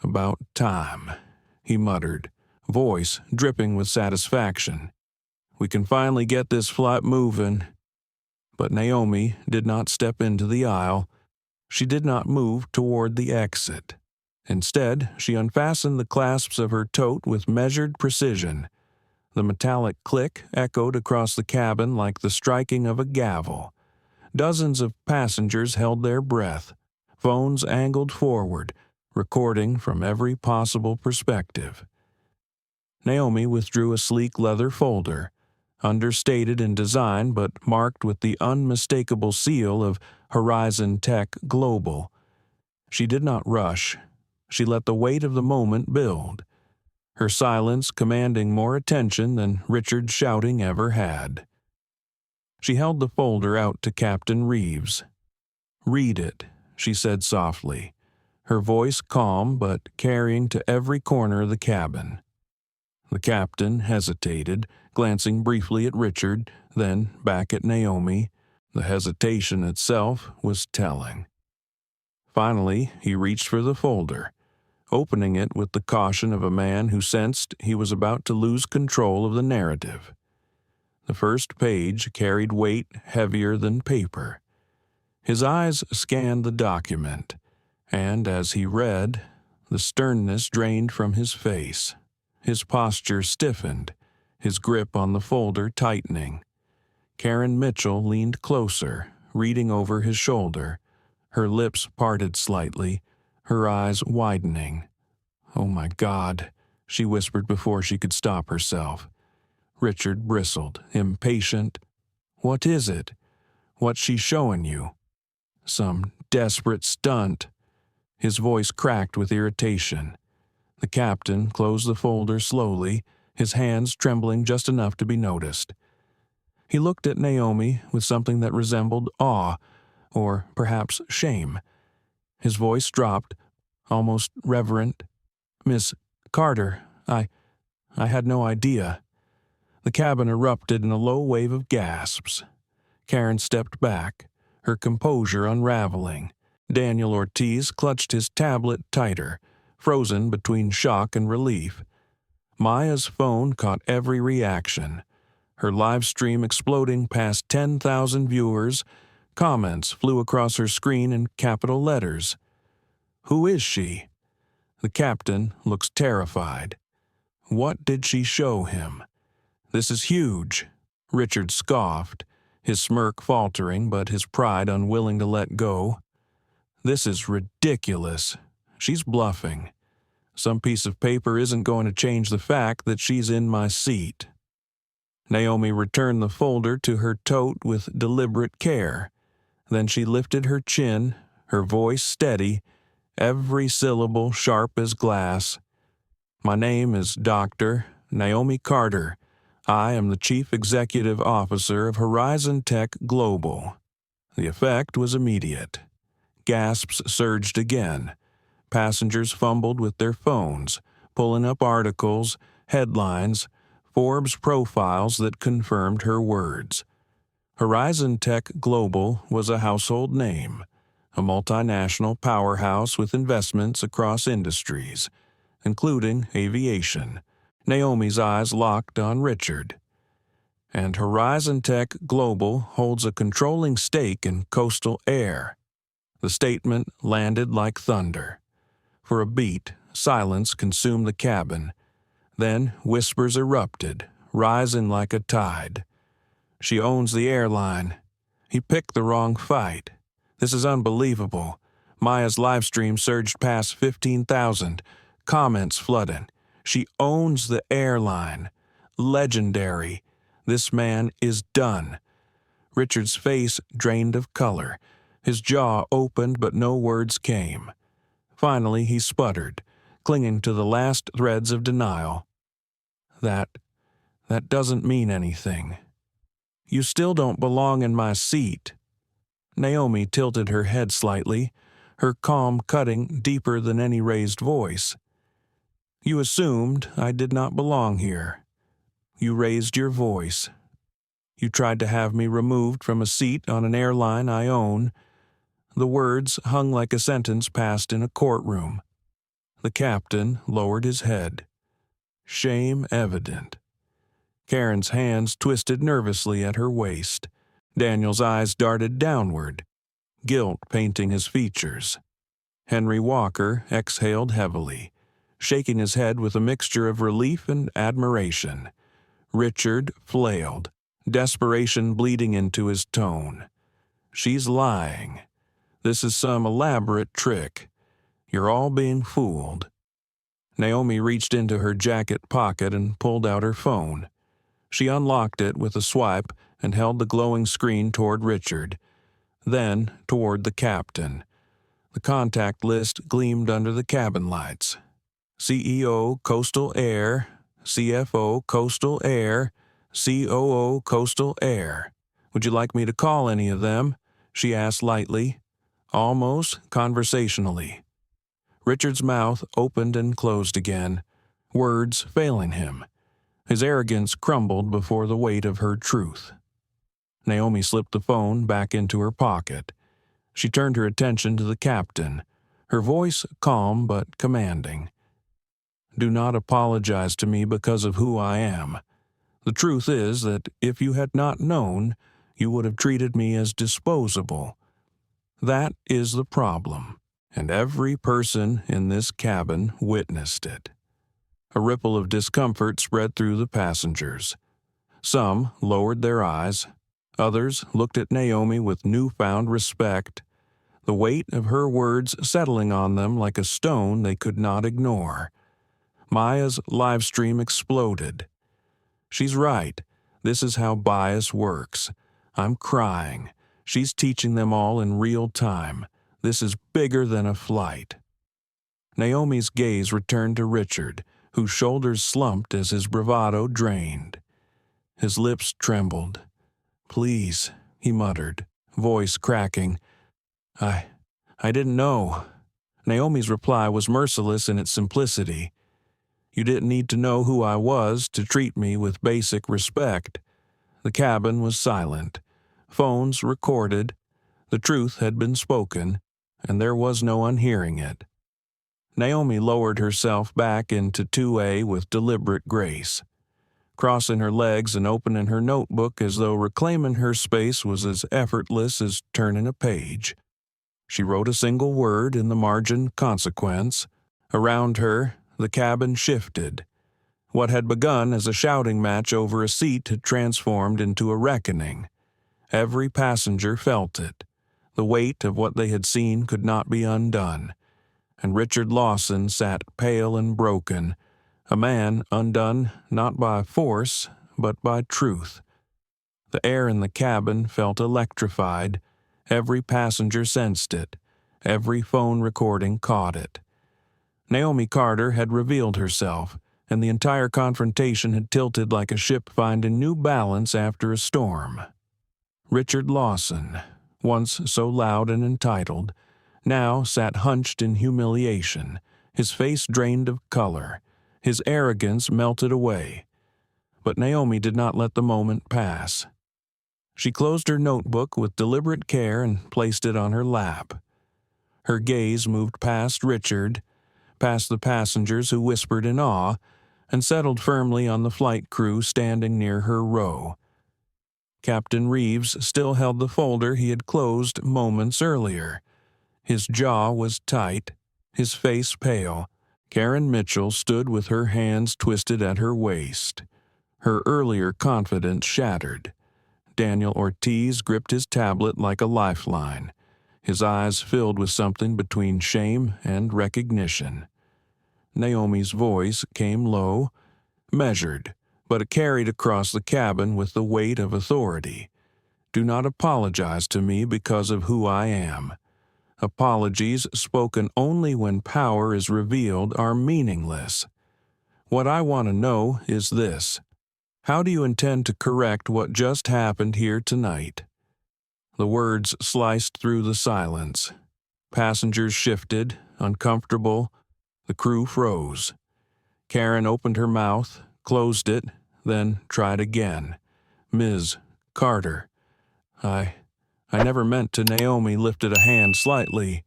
"About time," he muttered, voice dripping with satisfaction. "We can finally get this flight moving." But Naomi did not step into the aisle. She did not move toward the exit. Instead, she unfastened the clasps of her tote with measured precision. The metallic click echoed across the cabin like the striking of a gavel. Dozens of passengers held their breath, phones angled forward, recording from every possible perspective. Naomi withdrew a sleek leather folder, understated in design but marked with the unmistakable seal of Horizon Tech Global. She did not rush. She let the weight of the moment build, her silence commanding more attention than Richard's shouting ever had. She held the folder out to Captain Reeves. "Read it," she said softly, her voice calm but carrying to every corner of the cabin. The captain hesitated, glancing briefly at Richard, then back at Naomi. The hesitation itself was telling. Finally, he reached for the folder, opening it with the caution of a man who sensed he was about to lose control of the narrative. The first page carried weight heavier than paper. His eyes scanned the document, and as he read, the sternness drained from his face. His posture stiffened, his grip on the folder tightening. Karen Mitchell leaned closer, reading over his shoulder, her lips parted slightly, her eyes widening. "Oh my God," she whispered before she could stop herself. Richard bristled, impatient. "What is it? What's she showing you? Some desperate stunt." His voice cracked with irritation. The captain closed the folder slowly, his hands trembling just enough to be noticed. He looked at Naomi with something that resembled awe, or perhaps shame. His voice dropped, almost reverent. "Miss Carter, I had no idea." The cabin erupted in a low wave of gasps. Karen stepped back, her composure unraveling. Daniel Ortiz clutched his tablet tighter, frozen between shock and relief. Maya's phone caught every reaction, her live stream exploding past 10,000 viewers. Comments flew across her screen in capital letters. "Who is she?" The captain looks terrified. What did she show him? "This is huge," Richard scoffed, his smirk faltering but his pride unwilling to let go. "This is ridiculous. She's bluffing. Some piece of paper isn't going to change the fact that she's in my seat." Naomi returned the folder to her tote with deliberate care. Then she lifted her chin, her voice steady, every syllable sharp as glass. "My name is Dr. Naomi Carter. I am the Chief Executive Officer of Horizon Tech Global." The effect was immediate. Gasps surged again. Passengers fumbled with their phones, pulling up articles, headlines, Forbes profiles that confirmed her words. Horizon Tech Global was a household name, a multinational powerhouse with investments across industries, including aviation. Naomi's eyes locked on Richard. "And Horizon Tech Global holds a controlling stake in coastal air." The statement landed like thunder. For a beat, silence consumed the cabin. Then whispers erupted, rising like a tide. "She owns the airline. He picked the wrong fight. This is unbelievable." Maya's live stream surged past 15,000. Comments flooded. "She owns the airline. Legendary. This man is done." Richard's face drained of color, His jaw opened, but no words came. Finally, he sputtered, clinging to the last threads of denial. That doesn't mean anything. You still don't belong in my seat." Naomi tilted her head slightly, her calm cutting deeper than any raised voice. "You assumed I did not belong here. You raised your voice. You tried to have me removed from a seat on an airline I own." The words hung like a sentence passed in a courtroom. The captain lowered his head. Shame evident. Karen's hands twisted nervously at her waist. Daniel's eyes darted downward, guilt painting his features. Henry Walker exhaled heavily, shaking his head with a mixture of relief and admiration. Richard flailed, desperation bleeding into his tone. "She's lying. This is some elaborate trick. You're all being fooled." Naomi reached into her jacket pocket and pulled out her phone. She unlocked it with a swipe and held the glowing screen toward Richard, then toward the captain. The contact list gleamed under the cabin lights. CEO Coastal Air, CFO Coastal Air, COO Coastal Air. "Would you like me to call any of them?" she asked lightly, almost conversationally. Richard's mouth opened and closed again, words failing him. His arrogance crumbled before the weight of her truth. Naomi slipped the phone back into her pocket. She turned her attention to the captain, her voice calm but commanding. "Do not apologize to me because of who I am. The truth is that if you had not known, you would have treated me as disposable. That is the problem, and every person in this cabin witnessed it." A ripple of discomfort spread through the passengers. Some lowered their eyes. Others looked at Naomi with newfound respect, the weight of her words settling on them like a stone they could not ignore. Maya's live stream exploded. "She's right. This is how bias works. I'm crying. She's teaching them all in real time. This is bigger than a flight." Naomi's gaze returned to Richard, whose shoulders slumped as his bravado drained. His lips trembled. "Please," he muttered, voice cracking. I didn't know." Naomi's reply was merciless in its simplicity. "You didn't need to know who I was to treat me with basic respect." The cabin was silent. Phones recorded. The truth had been spoken, and there was no unhearing it. Naomi lowered herself back into 2A with deliberate grace, crossing her legs and opening her notebook as though reclaiming her space was as effortless as turning a page. She wrote a single word in the margin, consequence. Around her, the cabin shifted. What had begun as a shouting match over a seat had transformed into a reckoning. Every passenger felt it. The weight of what they had seen could not be undone. And Richard Lawson sat pale and broken, a man undone not by force, but by truth. The air in the cabin felt electrified. Every passenger sensed it. Every phone recording caught it. Naomi Carter had revealed herself, and the entire confrontation had tilted like a ship finding new balance after a storm. Richard Lawson, once so loud and entitled, now sat hunched in humiliation, his face drained of color, his arrogance melted away. But Naomi did not let the moment pass. She closed her notebook with deliberate care and placed it on her lap. Her gaze moved past Richard, past the passengers who whispered in awe, and settled firmly on the flight crew standing near her row. Captain Reeves still held the folder he had closed moments earlier. His jaw was tight, his face pale. Karen Mitchell stood with her hands twisted at her waist, her earlier confidence shattered. Daniel Ortiz gripped his tablet like a lifeline, his eyes filled with something between shame and recognition. Naomi's voice came low, measured, but it carried across the cabin with the weight of authority. Do not apologize to me because of who I am. Apologies spoken only when power is revealed are meaningless. What I want to know is this: how do you intend to correct what just happened here tonight? The words sliced through the silence. Passengers shifted, uncomfortable. The crew froze. Karen opened her mouth, closed it, then tried again. Ms. Carter. I never meant to. Naomi lifted a hand slightly,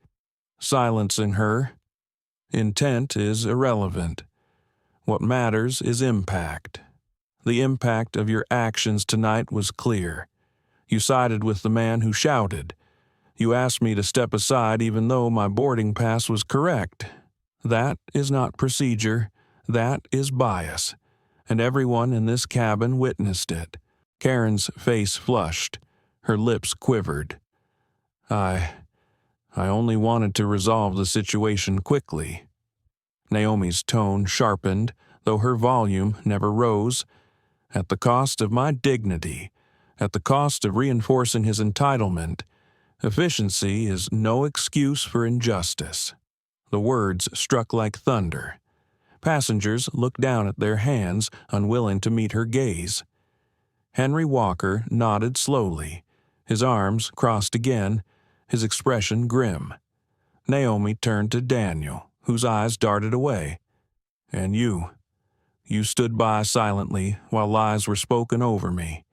silencing her. Intent is irrelevant. What matters is impact. The impact of your actions tonight was clear. You sided with the man who shouted. You asked me to step aside even though my boarding pass was correct. That is not procedure. That is bias. And everyone in this cabin witnessed it. Karen's face flushed. Her lips quivered. I only wanted to resolve the situation quickly. Naomi's tone sharpened, though her volume never rose. At the cost of my dignity, at the cost of reinforcing his entitlement, efficiency is no excuse for injustice. The words struck like thunder. Passengers looked down at their hands, unwilling to meet her gaze. Henry Walker nodded slowly, his arms crossed again, his expression grim. Naomi turned to Daniel, whose eyes darted away. And you stood by silently while lies were spoken over me.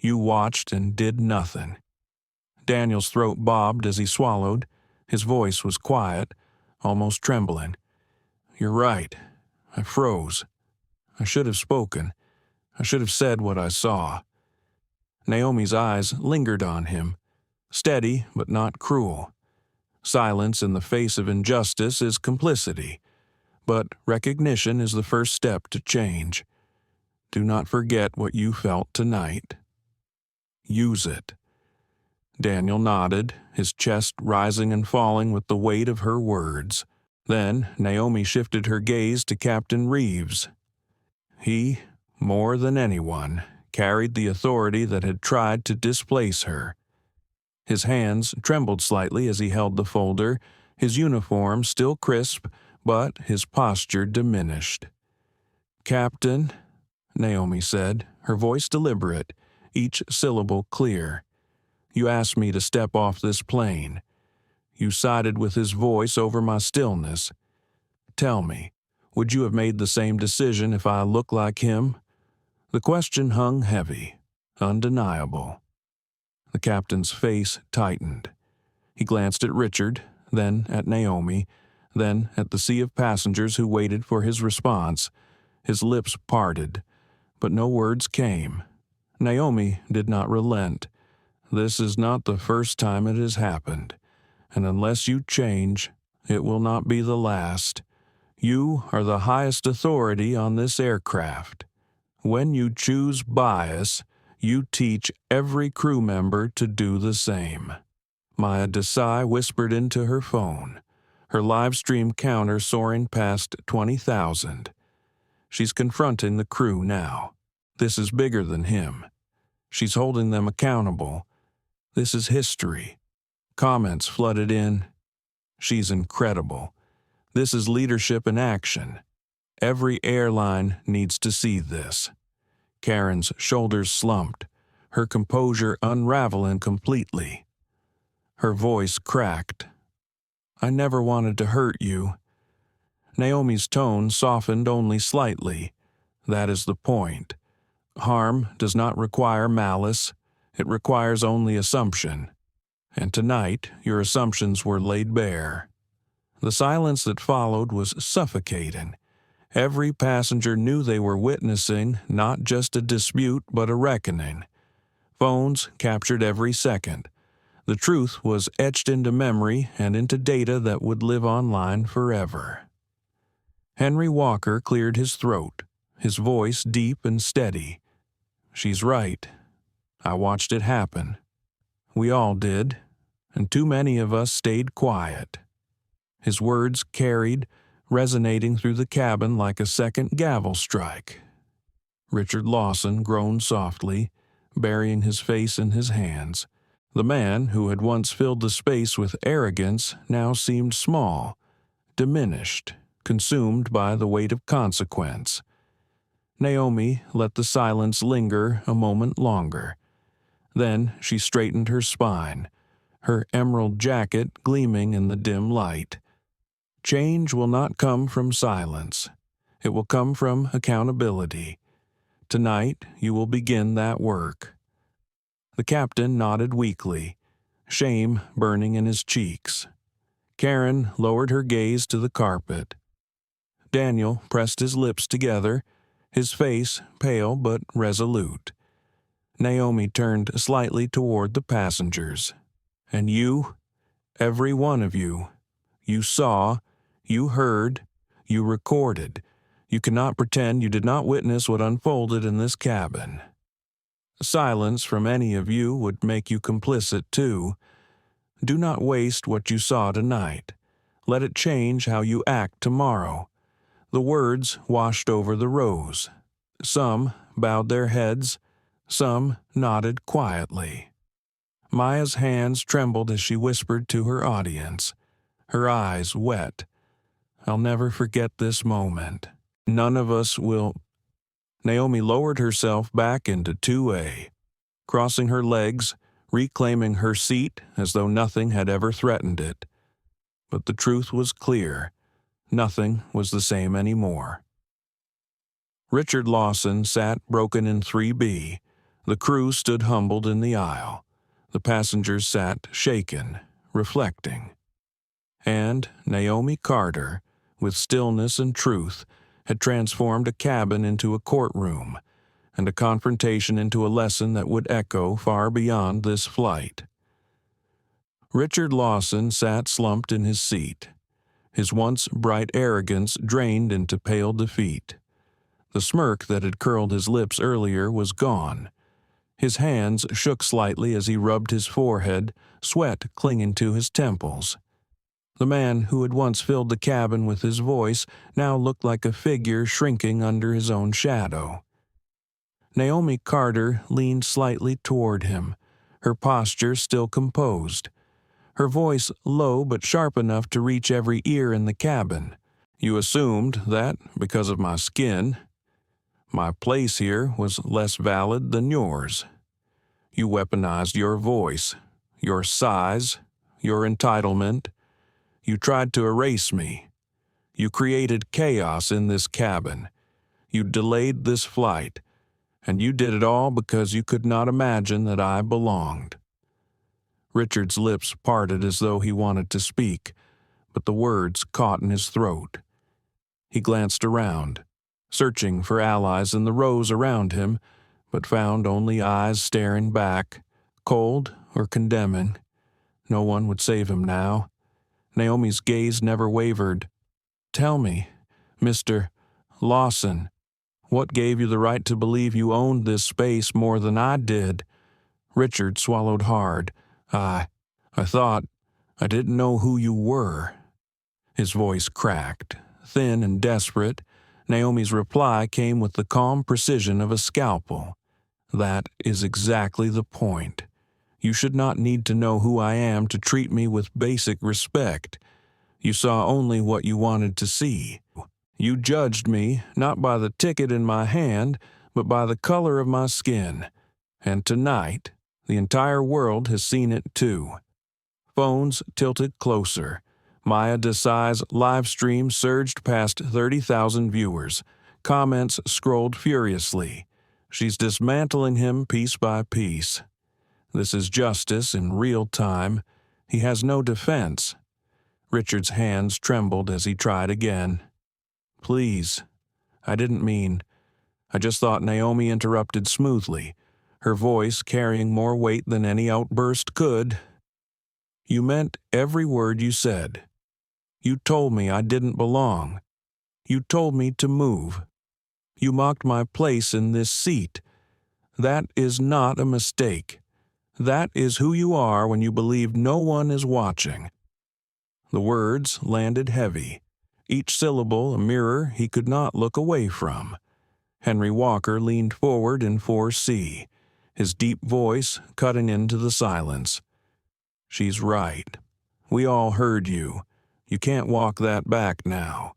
You watched and did nothing. Daniel's throat bobbed as he swallowed. His voice was quiet, almost trembling. You're right. I froze. I should have spoken. I should have said what I saw. Naomi's eyes lingered on him, steady but not cruel. Silence in the face of injustice is complicity, but recognition is the first step to change. Do not forget what you felt tonight. Use it. Daniel nodded, his chest rising and falling with the weight of her words. Then Naomi shifted her gaze to Captain Reeves. He, more than anyone, carried the authority that had tried to displace her. His hands trembled slightly as he held the folder, his uniform still crisp, but his posture diminished. Captain, Naomi said, her voice deliberate, each syllable clear. You asked me to step off this plane. You sided with his voice over my stillness. Tell me, would you have made the same decision if I looked like him? The question hung heavy, undeniable. The captain's face tightened. He glanced at Richard, then at Naomi, then at the sea of passengers who waited for his response. His lips parted, but no words came. Naomi did not relent. This is not the first time it has happened, and unless you change, it will not be the last. You are the highest authority on this aircraft. When you choose bias, you teach every crew member to do the same. Maya Desai whispered into her phone, her live stream counter soaring past 20,000. She's confronting the crew now. This is bigger than him. She's holding them accountable. This is history. Comments flooded in. She's incredible. This is leadership in action. Every airline needs to see this. Karen's shoulders slumped, her composure unraveling completely. Her voice cracked. I never wanted to hurt you. Naomi's tone softened only slightly. That is the point. Harm does not require malice. It requires only assumption. And tonight, your assumptions were laid bare. The silence that followed was suffocating. Every passenger knew they were witnessing not just a dispute but a reckoning. Phones captured every second. The truth was etched into memory and into data that would live online forever. Henry Walker cleared his throat, his voice deep and steady. She's right. I watched it happen. We all did, and too many of us stayed quiet. His words carried, resonating through the cabin like a second gavel strike. Richard Lawson groaned softly, burying his face in his hands. The man who had once filled the space with arrogance now seemed small, diminished, consumed by the weight of consequence. Naomi let the silence linger a moment longer. Then she straightened her spine, her emerald jacket gleaming in the dim light. Change will not come from silence. It will come from accountability. Tonight you will begin that work. The captain nodded weakly, shame burning in his cheeks. Karen lowered her gaze to the carpet. Daniel pressed his lips together, his face pale but resolute. Naomi turned slightly toward the passengers. And you, every one of you, you saw, you heard, you recorded. You cannot pretend you did not witness what unfolded in this cabin. Silence from any of you would make you complicit too. Do not waste what you saw tonight. Let it change how you act tomorrow. The words washed over the rows. Some bowed their heads, some nodded quietly. Maya's hands trembled as she whispered to her audience, her eyes wet. I'll never forget this moment. None of us will. Naomi lowered herself back into 2A, crossing her legs, reclaiming her seat as though nothing had ever threatened it. But the truth was clear. Nothing was the same anymore. Richard Lawson sat broken in 3B. The crew stood humbled in the aisle. The passengers sat shaken, reflecting. And Naomi Carter, with stillness and truth, had transformed a cabin into a courtroom, and a confrontation into a lesson that would echo far beyond this flight. Richard Lawson sat slumped in his seat, his once bright arrogance drained into pale defeat. The smirk that had curled his lips earlier was gone. His hands shook slightly as he rubbed his forehead, sweat clinging to his temples. The man who had once filled the cabin with his voice now looked like a figure shrinking under his own shadow. Naomi Carter leaned slightly toward him, her posture still composed, her voice low but sharp enough to reach every ear in the cabin. You assumed that, because of my skin, my place here was less valid than yours. You weaponized your voice, your size, your entitlement. You tried to erase me. You created chaos in this cabin. You delayed this flight, and you did it all because you could not imagine that I belonged. Richard's lips parted as though he wanted to speak, but the words caught in his throat. He glanced around, searching for allies in the rows around him, but found only eyes staring back, cold or condemning. No one would save him now. Naomi's gaze never wavered. Tell me, Mr. Lawson, what gave you the right to believe you owned this space more than I did? Richard swallowed hard. I thought, I didn't know who you were. His voice cracked, thin and desperate. Naomi's reply came with the calm precision of a scalpel. That is exactly the point. You should not need to know who I am to treat me with basic respect. You saw only what you wanted to see. You judged me not by the ticket in my hand, but by the color of my skin. And tonight, the entire world has seen it too. Phones tilted closer. Maya Desai's live stream surged past 30,000 viewers. Comments scrolled furiously. She's dismantling him piece by piece. This is justice in real time. He has no defense. Richard's hands trembled as he tried again. Please, I didn't mean. I just thought. Naomi interrupted smoothly, her voice carrying more weight than any outburst could. You meant every word you said. You told me I didn't belong. You told me to move. You mocked my place in this seat. That is not a mistake. That is who you are when you believe no one is watching. The words landed heavy, each syllable a mirror he could not look away from. Henry Walker leaned forward in 4C, his deep voice cutting into the silence. "She's right. We all heard you. You can't walk that back now."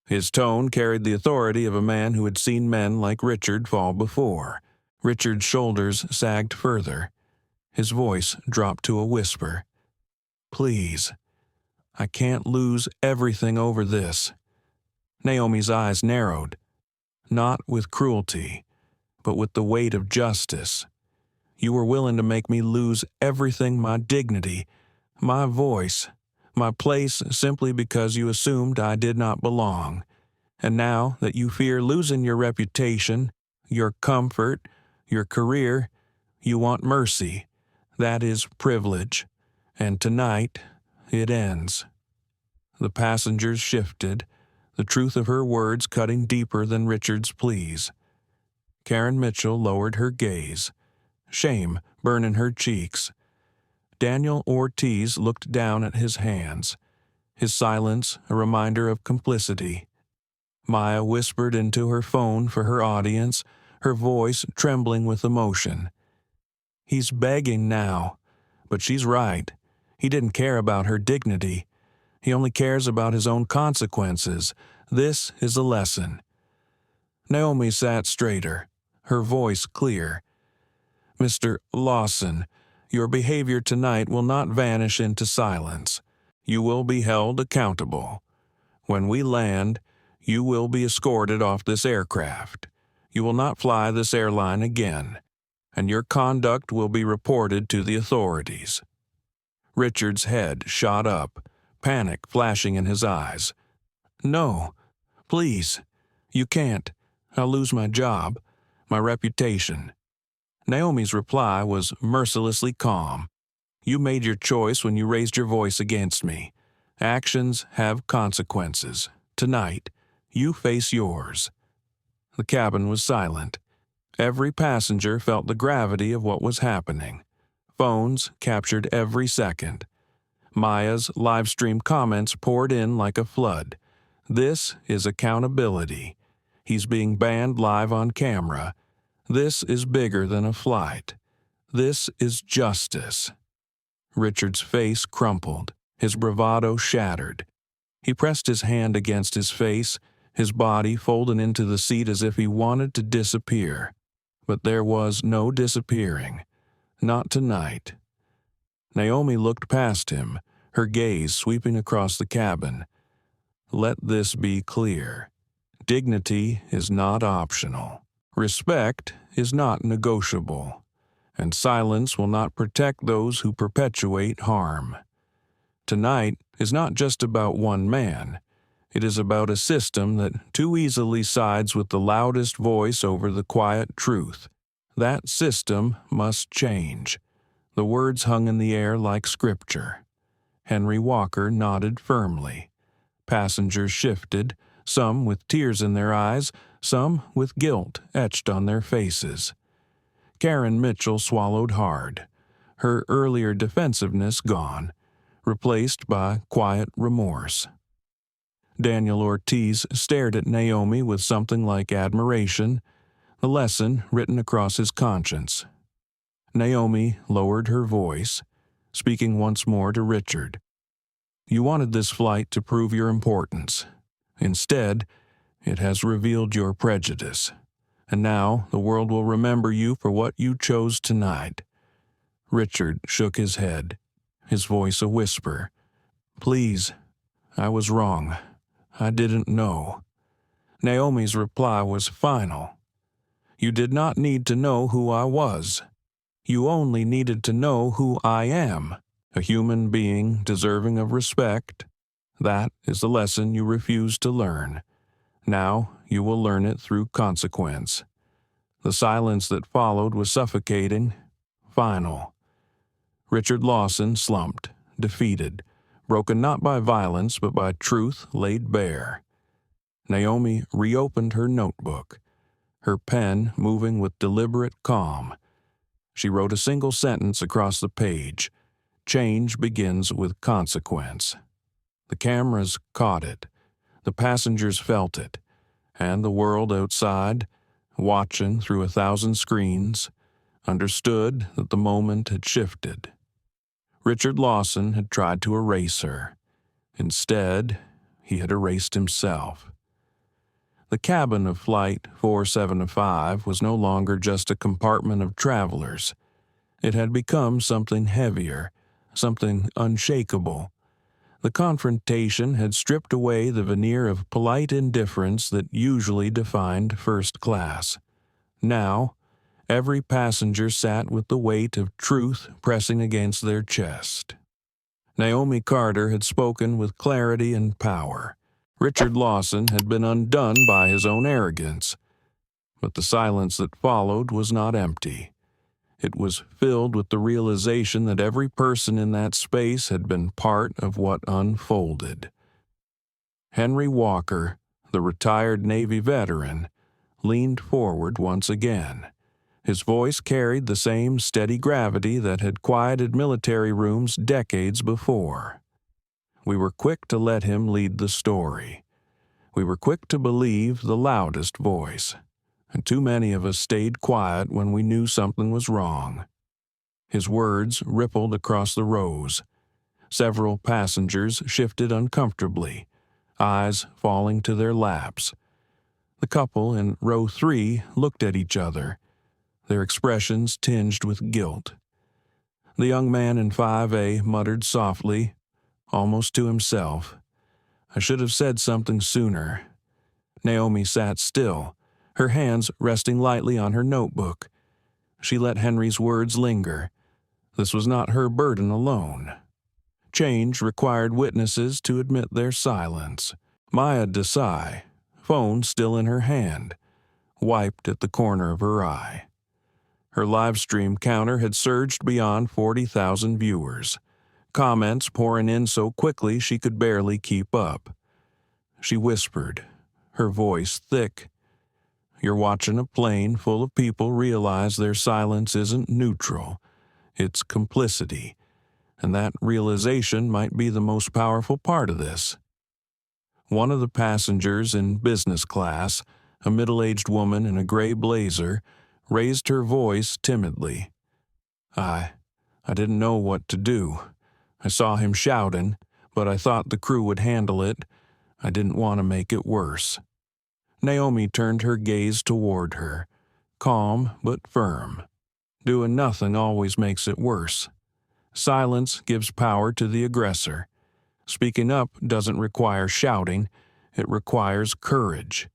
His tone carried the authority of a man who had seen men like Richard fall before. Richard's shoulders sagged further. His voice dropped to a whisper. "Please, I can't lose everything over this." Naomi's eyes narrowed, not with cruelty, but with the weight of justice. "You were willing to make me lose everything, my dignity, my voice, my place, simply because you assumed I did not belong. And now that you fear losing your reputation, your comfort, your career, you want mercy. That is privilege. And tonight, it ends." The passengers shifted, the truth of her words cutting deeper than Richard's pleas. Karen Mitchell lowered her gaze, shame burning her cheeks. Daniel Ortiz looked down at his hands, his silence a reminder of complicity. Maya whispered into her phone for her audience, her voice trembling with emotion. "He's begging now, but she's right. He didn't care about her dignity. He only cares about his own consequences. This is a lesson." Naomi sat straighter, her voice clear. "Mr. Lawson, your behavior tonight will not vanish into silence. You will be held accountable. When we land, you will be escorted off this aircraft. You will not fly this airline again, and your conduct will be reported to the authorities." Richard's head shot up, panic flashing in his eyes. "No, please, you can't. I'll lose my job, my reputation." Naomi's reply was mercilessly calm. "You made your choice when you raised your voice against me. Actions have consequences. Tonight, you face yours." The cabin was silent. Every passenger felt the gravity of what was happening. Phones captured every second. Maya's live-stream comments poured in like a flood. "This is accountability. He's being banned live on camera. This is bigger than a flight. This is justice." Richard's face crumpled, his bravado shattered. He pressed his hand against his face, his body folded into the seat as if he wanted to disappear. But there was no disappearing. Not tonight. Naomi looked past him, her gaze sweeping across the cabin. "Let this be clear. Dignity is not optional. Respect is not negotiable. And silence will not protect those who perpetuate harm. Tonight is not just about one man. It is about a system that too easily sides with the loudest voice over the quiet truth. That system must change." The words hung in the air like scripture. Henry Walker nodded firmly. Passengers shifted, some with tears in their eyes, some with guilt etched on their faces. Karen Mitchell swallowed hard, her earlier defensiveness gone, replaced by quiet remorse. Daniel Ortiz stared at Naomi with something like admiration, the lesson written across his conscience. Naomi lowered her voice, speaking once more to Richard. "You wanted this flight to prove your importance. Instead, it has revealed your prejudice. And now the world will remember you for what you chose tonight." Richard shook his head, his voice a whisper. "Please, I was wrong. I didn't know." Naomi's reply was final. "You did not need to know who I was. You only needed to know who I am, a human being deserving of respect. That is the lesson you refused to learn. Now you will learn it through consequence." The silence that followed was suffocating, final. Richard Lawson slumped, defeated, broken not by violence but by truth laid bare. Naomi reopened her notebook, her pen moving with deliberate calm. She wrote a single sentence across the page. "Change begins with consequence." The cameras caught it, the passengers felt it, and the world outside, watching through 1,000 screens, understood that the moment had shifted. Richard Lawson had tried to erase her. Instead, he had erased himself. The cabin of Flight 475 was no longer just a compartment of travelers. It had become something heavier, something unshakable. The confrontation had stripped away the veneer of polite indifference that usually defined first class. Now, every passenger sat with the weight of truth pressing against their chest. Naomi Carter had spoken with clarity and power. Richard Lawson had been undone by his own arrogance. But the silence that followed was not empty. It was filled with the realization that every person in that space had been part of what unfolded. Henry Walker, the retired Navy veteran, leaned forward once again. His voice carried the same steady gravity that had quieted military rooms decades before. We were quick to let him lead the story. We were quick to believe the loudest voice, and too many of us stayed quiet when we knew something was wrong. His words rippled across the rows. Several passengers shifted uncomfortably, eyes falling to their laps. The couple in row 3 looked at each other, their expressions tinged with guilt. The young man in 5A muttered softly, almost to himself, "I should have said something sooner." Naomi sat still, her hands resting lightly on her notebook. She let Henry's words linger. This was not her burden alone. Change required witnesses to admit their silence. Maya Desai, phone still in her hand, wiped at the corner of her eye. Her live stream counter had surged beyond 40,000 viewers, comments pouring in so quickly she could barely keep up. She whispered, her voice thick, "You're watching a plane full of people realize their silence isn't neutral. It's complicity, and that realization might be the most powerful part of this." One of the passengers in business class, a middle-aged woman in a gray blazer, raised her voice timidly. I didn't know what to do. I saw him shouting, but I thought the crew would handle it. I didn't want to make it worse." Naomi turned her gaze toward her, calm but firm. Doing nothing always makes it worse. Silence gives power to the aggressor. Speaking up doesn't require shouting, it requires courage.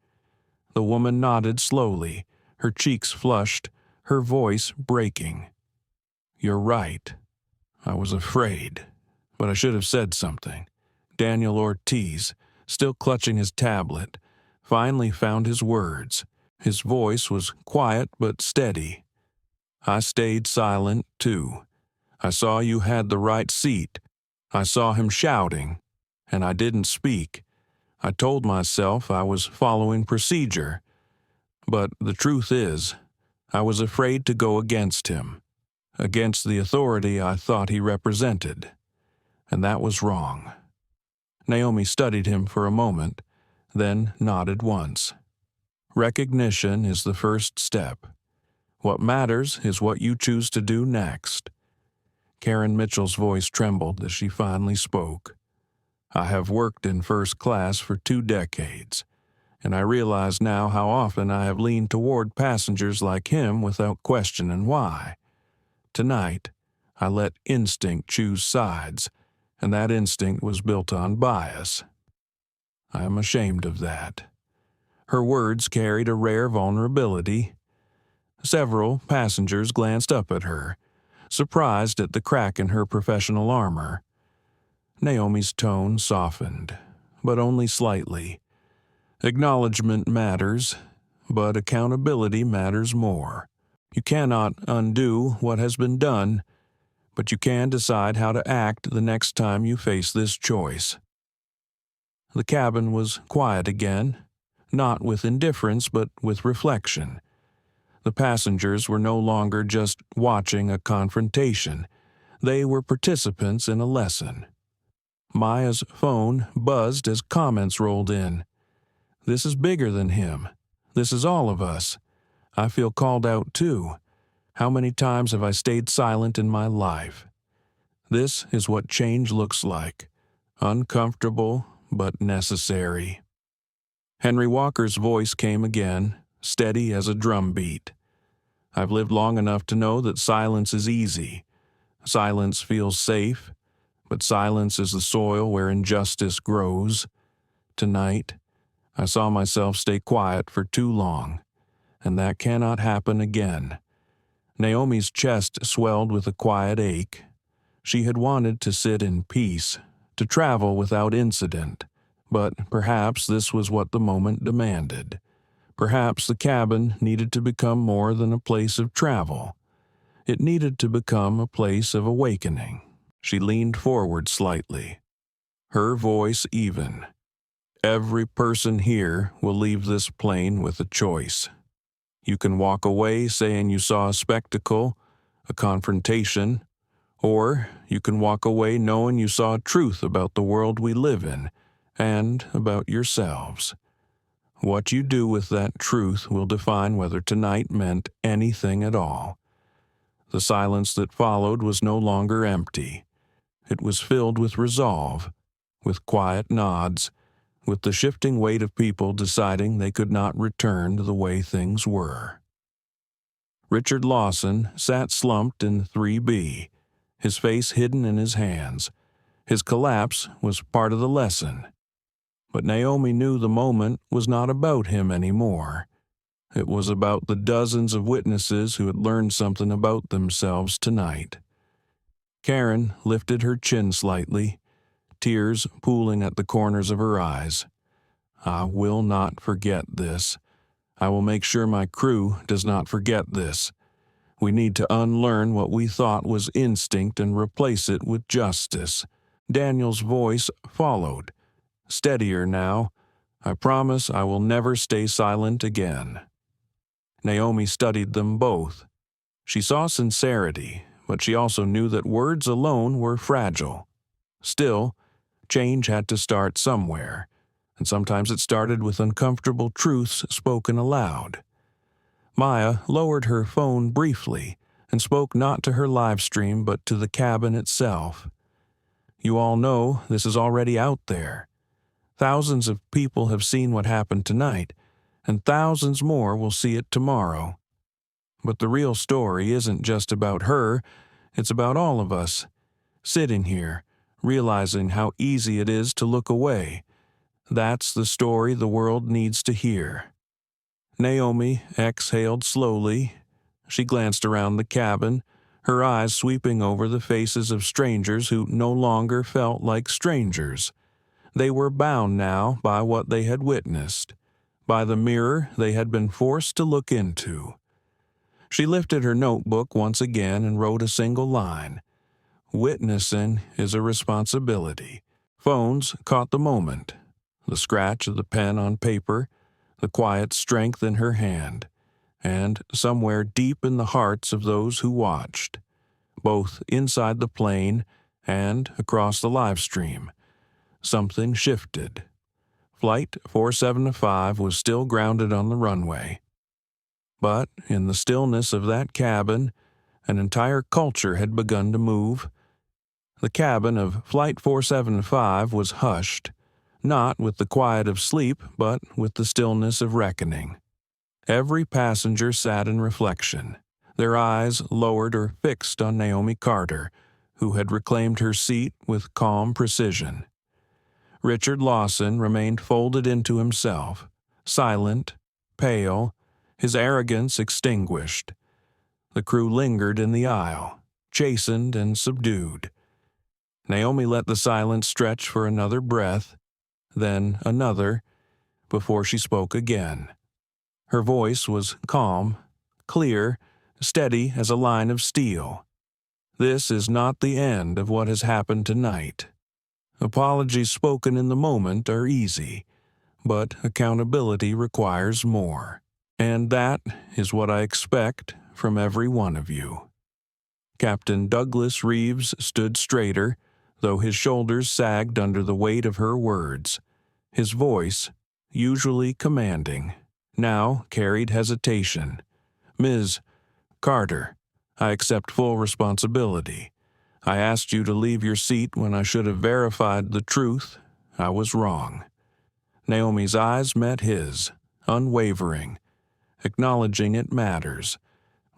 The woman nodded slowly, her cheeks flushed, her voice breaking. "You're right. I was afraid, but I should have said something." Daniel Ortiz, still clutching his tablet, finally found his words. His voice was quiet but steady. "I stayed silent, too. I saw you had the right seat. I saw him shouting, and I didn't speak. I told myself I was following procedure. But the truth is, I was afraid to go against him, against the authority I thought he represented. And that was wrong." Naomi studied him for a moment, then nodded once. Recognition is the first step. What matters is what you choose to do next. Karen Mitchell's voice trembled as she finally spoke. "I have worked in first class for 2 decades, and I realize now how often I have leaned toward passengers like him without questioning why. Tonight, I let instinct choose sides, and that instinct was built on bias. I am ashamed of that." Her words carried a rare vulnerability. Several passengers glanced up at her, surprised at the crack in her professional armor. Naomi's tone softened, but only slightly. Acknowledgement matters, but accountability matters more. You cannot undo what has been done, but you can decide how to act the next time you face this choice. The cabin was quiet again, not with indifference but with reflection. The passengers were no longer just watching a confrontation. They were participants in a lesson. Maya's phone buzzed as comments rolled in. "This is bigger than him. This is all of us. I feel called out too." How many times have I stayed silent in my life? This is what change looks like. Uncomfortable, but necessary. Henry Walker's voice came again, steady as a drum beat. I've lived long enough to know that silence is easy. Silence feels safe, but silence is the soil where injustice grows. Tonight, I saw myself stay quiet for too long, and that cannot happen again. Naomi's chest swelled with a quiet ache. She had wanted to sit in peace, to travel without incident, but perhaps this was what the moment demanded. Perhaps the cabin needed to become more than a place of travel. It needed to become a place of awakening. She leaned forward slightly, her voice even. Every person here will leave this plane with a choice. You can walk away saying you saw a spectacle, a confrontation, or you can walk away knowing you saw truth about the world we live in and about yourselves. What you do with that truth will define whether tonight meant anything at all. The silence that followed was no longer empty. It was filled with resolve, with quiet nods, with the shifting weight of people deciding they could not return to the way things were. Richard Lawson sat slumped in 3B, his face hidden in his hands. His collapse was part of the lesson. But Naomi knew the moment was not about him anymore. It was about the dozens of witnesses who had learned something about themselves tonight. Karen lifted her chin slightly, tears pooling at the corners of her eyes. I will not forget this. I will make sure my crew does not forget this. We need to unlearn what we thought was instinct and replace it with justice. Daniel's voice followed, steadier now. I promise I will never stay silent again. Naomi studied them both. She saw sincerity, but she also knew that words alone were fragile. Still, change had to start somewhere, and sometimes it started with uncomfortable truths spoken aloud. Maya lowered her phone briefly and spoke not to her live stream but to the cabin itself. You all know this is already out there. Thousands of people have seen what happened tonight, and thousands more will see it tomorrow. But the real story isn't just about her, it's about all of us, sitting here, realizing how easy it is to look away. That's the story the world needs to hear. Naomi exhaled slowly. She glanced around the cabin, her eyes sweeping over the faces of strangers who no longer felt like strangers. They were bound now by what they had witnessed, by the mirror they had been forced to look into. She lifted her notebook once again and wrote a single line. Witnessing is a responsibility. Phones caught the moment, the scratch of the pen on paper, the quiet strength in her hand, and somewhere deep in the hearts of those who watched, both inside the plane and across the live stream, something shifted. Flight 475 was still grounded on the runway. But in the stillness of that cabin, an entire culture had begun to move. The cabin of Flight 475 was hushed, not with the quiet of sleep, but with the stillness of reckoning. Every passenger sat in reflection, their eyes lowered or fixed on Naomi Carter, who had reclaimed her seat with calm precision. Richard Lawson remained folded into himself, silent, pale, his arrogance extinguished. The crew lingered in the aisle, chastened and subdued. Naomi let the silence stretch for another breath, then another, before she spoke again. Her voice was calm, clear, steady as a line of steel. This is not the end of what has happened tonight. Apologies spoken in the moment are easy, but accountability requires more. And that is what I expect from every one of you. Captain Douglas Reeves stood straighter, though his shoulders sagged under the weight of her words. His voice, usually commanding, now carried hesitation. Ms. Carter, I accept full responsibility. I asked you to leave your seat when I should have verified the truth. I was wrong." Naomi's eyes met his, unwavering, acknowledging it matters.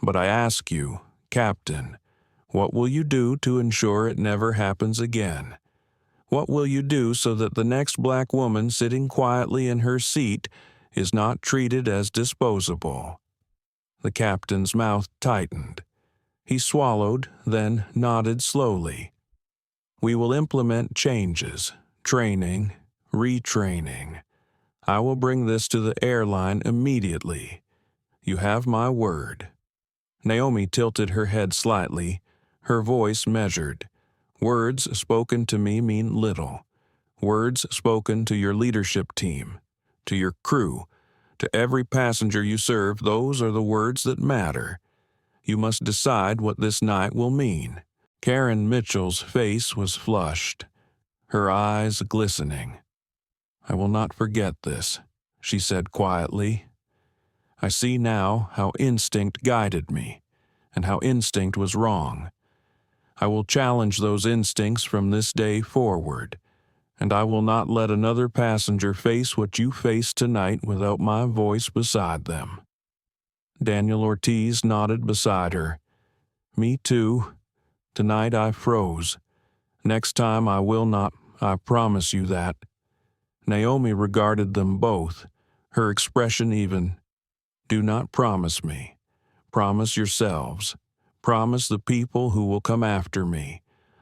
"But I ask you, Captain, what will you do to ensure it never happens again? What will you do so that the next black woman sitting quietly in her seat is not treated as disposable?" The captain's mouth tightened. He swallowed, then nodded slowly. "We will implement changes, training, retraining. I will bring this to the airline immediately. You have my word." Naomi tilted her head slightly, her voice measured. "Words spoken to me mean little. Words spoken to your leadership team, to your crew, to every passenger you serve, those are the words that matter. You must decide what this night will mean." Karen Mitchell's face was flushed, her eyes glistening. "I will not forget this," she said quietly. "I see now how instinct guided me, and how instinct was wrong. I will challenge those instincts from this day forward, and I will not let another passenger face what you faced tonight without my voice beside them." Daniel Ortiz nodded beside her. "Me too. Tonight I froze. Next time I will not, I promise you that." Naomi regarded them both, her expression even. "Do not promise me. Promise yourselves. Promise the people who will come after me,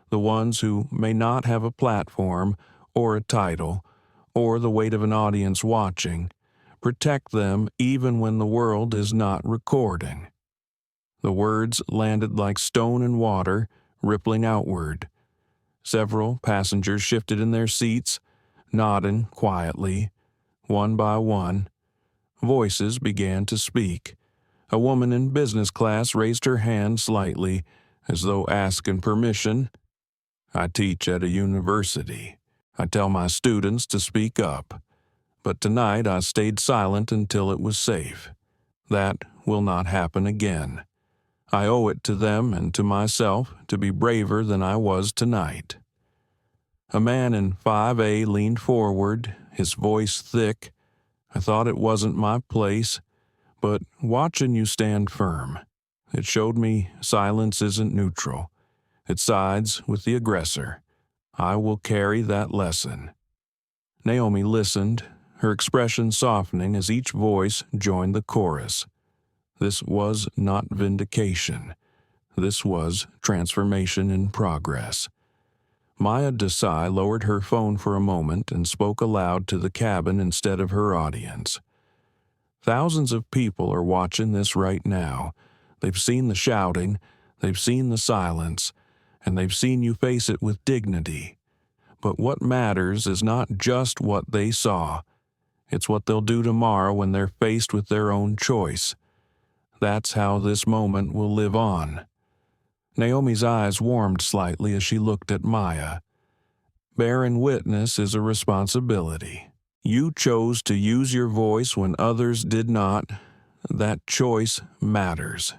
the ones who may not have a platform or a title or the weight of an audience watching. Protect them even when the world is not recording." The words landed like stone in water, rippling outward. Several passengers shifted in their seats, nodding quietly. One by one, voices began to speak. A woman in business class raised her hand slightly, as though asking permission. "I teach at a university. I tell my students to speak up. But tonight I stayed silent until it was safe. That will not happen again. I owe it to them and to myself to be braver than I was tonight." A man in 5A leaned forward, his voice thick. "I thought it wasn't my place, but watching you stand firm, it showed me silence isn't neutral. It sides with the aggressor. I will carry that lesson." Naomi listened, her expression softening as each voice joined the chorus. This was not vindication. This was transformation in progress. Maya Desai lowered her phone for a moment and spoke aloud to the cabin instead of her audience. "Thousands of people are watching this right now. They've seen the shouting, they've seen the silence, and they've seen you face it with dignity. But what matters is not just what they saw. It's what they'll do tomorrow when they're faced with their own choice. That's how this moment will live on." Naomi's eyes warmed slightly as she looked at Maya. "Bearing witness is a responsibility. You chose to use your voice when others did not. That choice matters."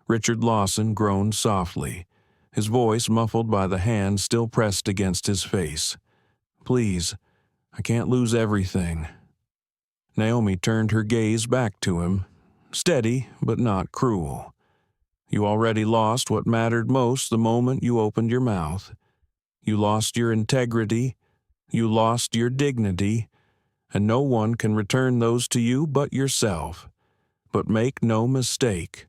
Richard Lawson groaned softly, his voice muffled by the hand still pressed against his face. "Please, I can't lose everything." Naomi turned her gaze back to him, steady but not cruel. "You already lost what mattered most the moment you opened your mouth. You lost your integrity, you lost your dignity, and no one can return those to you but yourself. But make no mistake,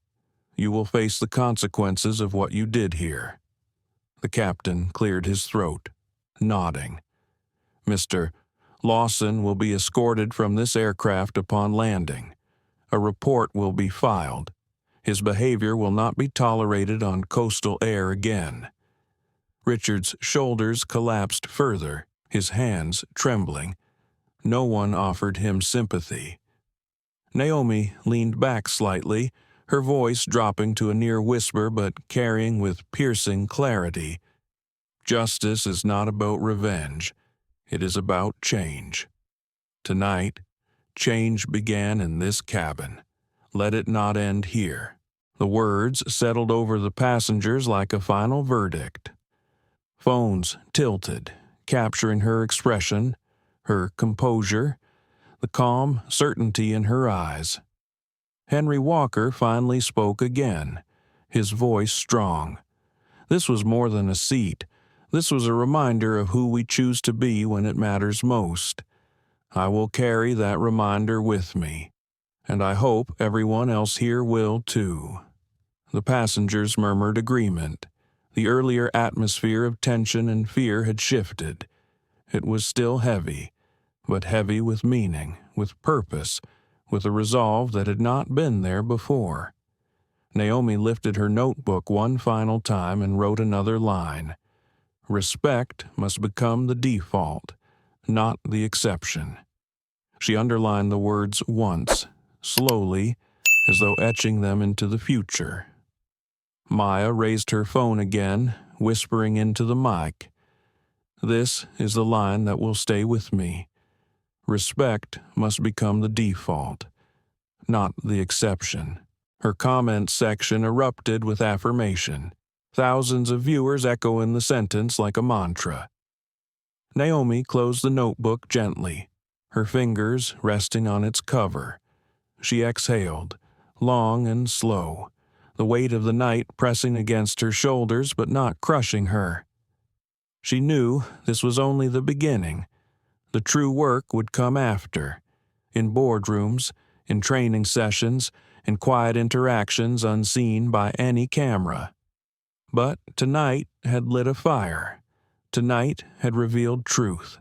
you will face the consequences of what you did here." The captain cleared his throat, nodding. "Mr. Lawson will be escorted from this aircraft upon landing. A report will be filed. His behavior will not be tolerated on coastal air again." Richard's shoulders collapsed further, his hands trembling. No one offered him sympathy. Naomi leaned back slightly, her voice dropping to a near whisper but carrying with piercing clarity. "Justice is not about revenge. It is about change. Tonight, change began in this cabin. Let it not end here. The words settled over the passengers like a final verdict. Phones tilted, capturing her expression, her composure, the calm certainty in her eyes. Henry Walker finally spoke again, his voice strong. This was more than a seat. This was a reminder of who we choose to be when it matters most. I will carry that reminder with me, and I hope everyone else here will too. The passengers murmured agreement. The earlier atmosphere of tension and fear had shifted. It was still heavy, but heavy with meaning, with purpose, with a resolve that had not been there before. Naomi lifted her notebook one final time and wrote another line. Respect must become the default, not the exception. She underlined the words once, slowly, as though etching them into the future. Maya raised her phone again, whispering into the mic. This is the line that will stay with me. Respect must become the default, not the exception. Her comment section erupted with affirmation. Thousands of viewers echoing the sentence like a mantra. Naomi closed the notebook gently, her fingers resting on its cover. She exhaled, long and slow, the weight of the night pressing against her shoulders but not crushing her. She knew this was only the beginning. The true work would come after, in boardrooms, in training sessions, in quiet interactions unseen by any camera. But tonight had lit a fire. Tonight had revealed truth.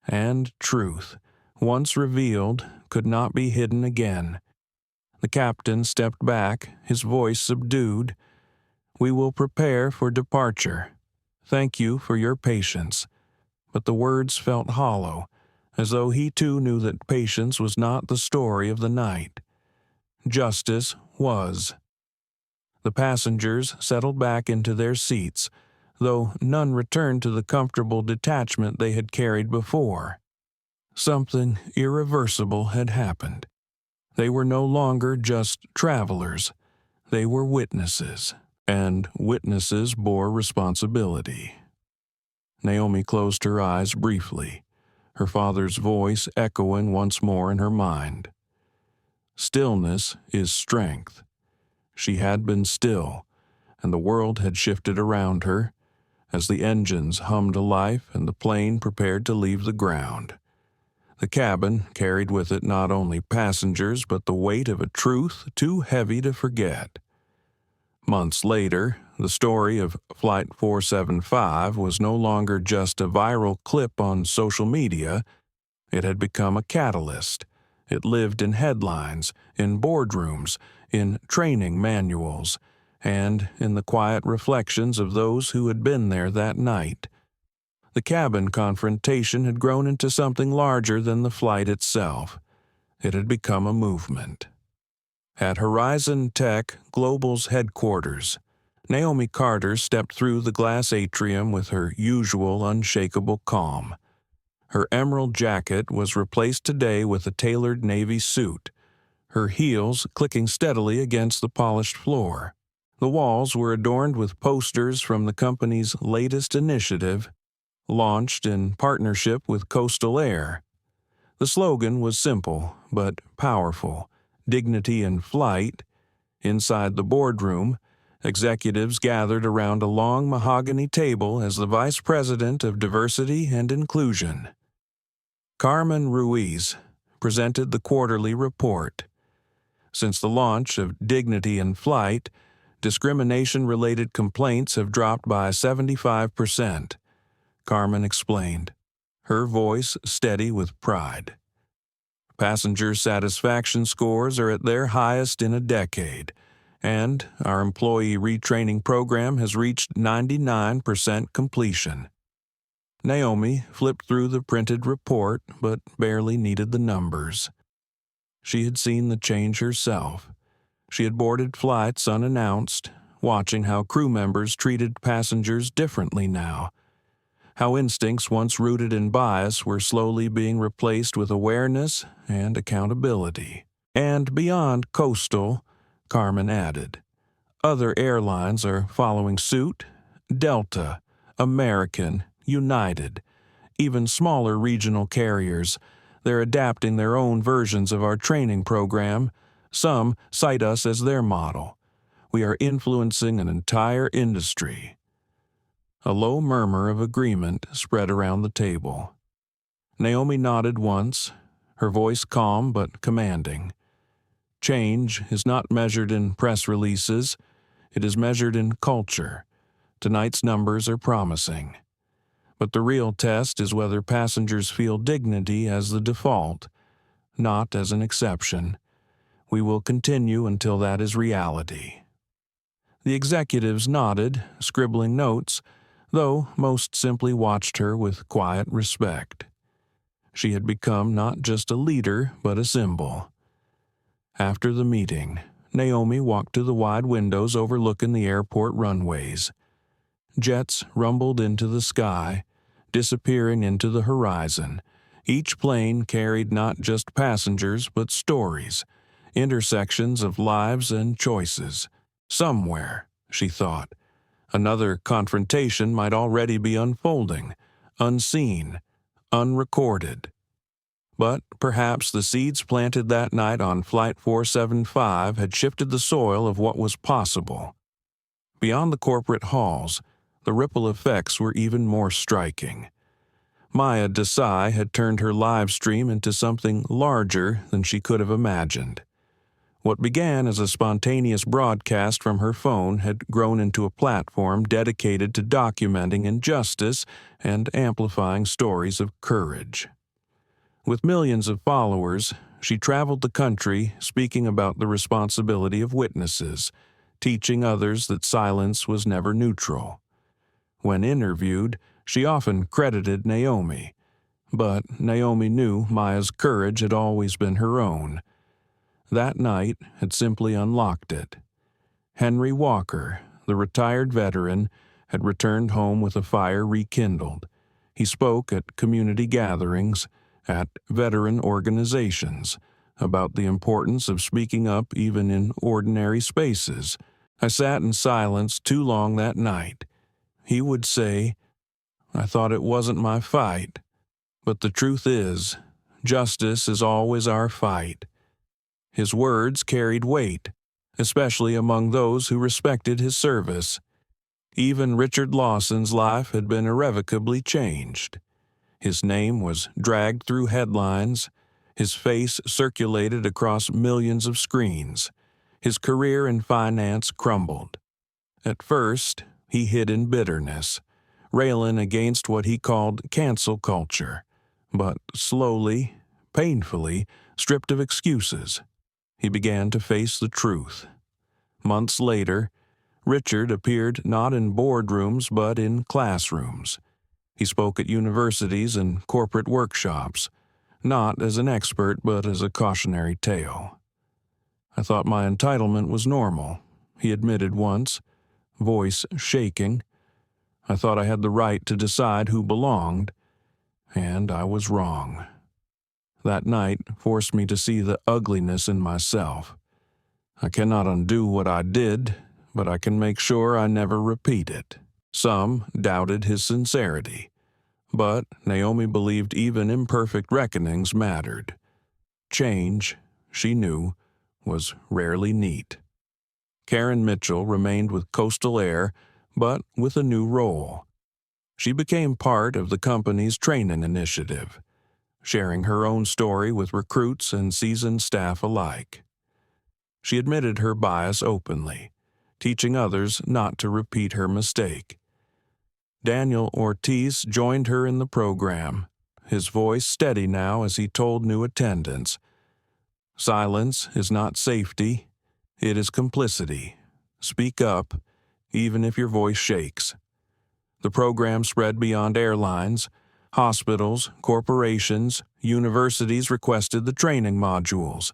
And truth, once revealed, could not be hidden again. The captain stepped back, his voice subdued. We will prepare for departure. Thank you for your patience. But the words felt hollow, as though he too knew that patience was not the story of the night. Justice was. The passengers settled back into their seats, though none returned to the comfortable detachment they had carried before. Something irreversible had happened. They were no longer just travelers. They were witnesses, and witnesses bore responsibility. Naomi closed her eyes briefly, her father's voice echoing once more in her mind. Stillness is strength. She had been still, and the world had shifted around her, as the engines hummed a life and the plane prepared to leave the ground. The cabin carried with it not only passengers but the weight of a truth too heavy to forget. Months later, the story of Flight 475 was no longer just a viral clip on social media. It had become a catalyst. It lived in headlines, in boardrooms, in training manuals, and in the quiet reflections of those who had been there that night. The cabin confrontation had grown into something larger than the flight itself. It had become a movement. At Horizon Tech Global's headquarters, Naomi Carter stepped through the glass atrium with her usual unshakable calm. Her emerald jacket was replaced today with a tailored navy suit, her heels clicking steadily against the polished floor. The walls were adorned with posters from the company's latest initiative, launched in partnership with Coastal Air. The slogan was simple but powerful: dignity in flight. Inside the boardroom, executives gathered around a long mahogany table as the Vice President of Diversity and Inclusion, Carmen Ruiz, presented the quarterly report. Since the launch of Dignity in Flight, discrimination-related complaints have dropped by 75%, Carmen explained, her voice steady with pride. Passenger satisfaction scores are at their highest in a decade, and our employee retraining program has reached 99% completion. Naomi flipped through the printed report, but barely needed the numbers. She had seen the change herself. She had boarded flights unannounced, watching how crew members treated passengers differently now, how instincts once rooted in bias were slowly being replaced with awareness and accountability. And beyond Coastal, Carmen added, Other airlines are following suit: Delta, American, United, even smaller regional carriers. They're adapting their own versions of our training program. Some cite us as their model. We are influencing an entire industry. A low murmur of agreement spread around the table. Naomi nodded once, her voice calm but commanding. Change is not measured in press releases. It is measured in culture. Tonight's numbers are promising. But the real test is whether passengers feel dignity as the default, not as an exception. We will continue until that is reality. The executives nodded, scribbling notes, though most simply watched her with quiet respect. She had become not just a leader, but a symbol. After the meeting, Naomi walked to the wide windows overlooking the airport runways. Jets rumbled into the sky, disappearing into the horizon. Each plane carried not just passengers, but stories, intersections of lives and choices. Somewhere, she thought, another confrontation might already be unfolding, unseen, unrecorded. But perhaps the seeds planted that night on Flight 475 had shifted the soil of what was possible. Beyond the corporate halls, the ripple effects were even more striking. Maya Desai had turned her live stream into something larger than she could have imagined. What began as a spontaneous broadcast from her phone had grown into a platform dedicated to documenting injustice and amplifying stories of courage. With millions of followers, she traveled the country speaking about the responsibility of witnesses, teaching others that silence was never neutral. When interviewed, she often credited Naomi, but Naomi knew Maya's courage had always been her own. That night had simply unlocked it. Henry Walker, the retired veteran, had returned home with a fire rekindled. He spoke at community gatherings, at veteran organizations, about the importance of speaking up even in ordinary spaces. I sat in silence too long that night. He would say, "I thought it wasn't my fight." But the truth is, justice is always our fight. His words carried weight, especially among those who respected his service. Even Richard Lawson's life had been irrevocably changed. His name was dragged through headlines. His face circulated across millions of screens. His career in finance crumbled. At first, he hid in bitterness, railing against what he called cancel culture, but slowly, painfully, stripped of excuses, he began to face the truth. Months later, Richard appeared not in boardrooms but in classrooms. He spoke at universities and corporate workshops, not as an expert but as a cautionary tale. "I thought my entitlement was normal," he admitted once, voice shaking. "I thought I had the right to decide who belonged, and I was wrong." That night forced me to see the ugliness in myself. I cannot undo what I did, but I can make sure I never repeat it. Some doubted his sincerity, but Naomi believed even imperfect reckonings mattered. Change, she knew, was rarely neat. Karen Mitchell remained with Coastal Air, but with a new role. She became part of the company's training initiative, sharing her own story with recruits and seasoned staff alike. She admitted her bias openly, teaching others not to repeat her mistake. Daniel Ortiz joined her in the program, his voice steady now as he told new attendants, "Silence is not safety, it is complicity. Speak up, even if your voice shakes." The program spread beyond airlines. Hospitals, corporations, universities requested the training modules.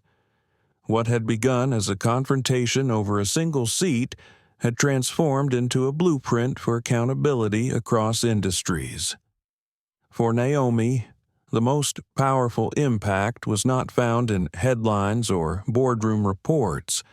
What had begun as a confrontation over a single seat had transformed into a blueprint for accountability across industries. For Naomi, the most powerful impact was not found in headlines or boardroom reports.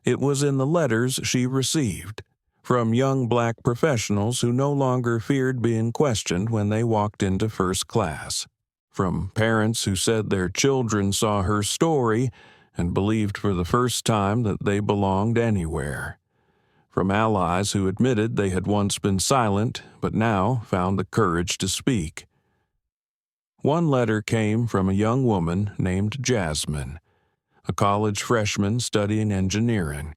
It was in the letters she received, from young black professionals who no longer feared being questioned when they walked into first class, from parents who said their children saw her story and believed for the first time that they belonged anywhere, from allies who admitted they had once been silent but now found the courage to speak. One letter came from a young woman named Jasmine, a college freshman studying engineering.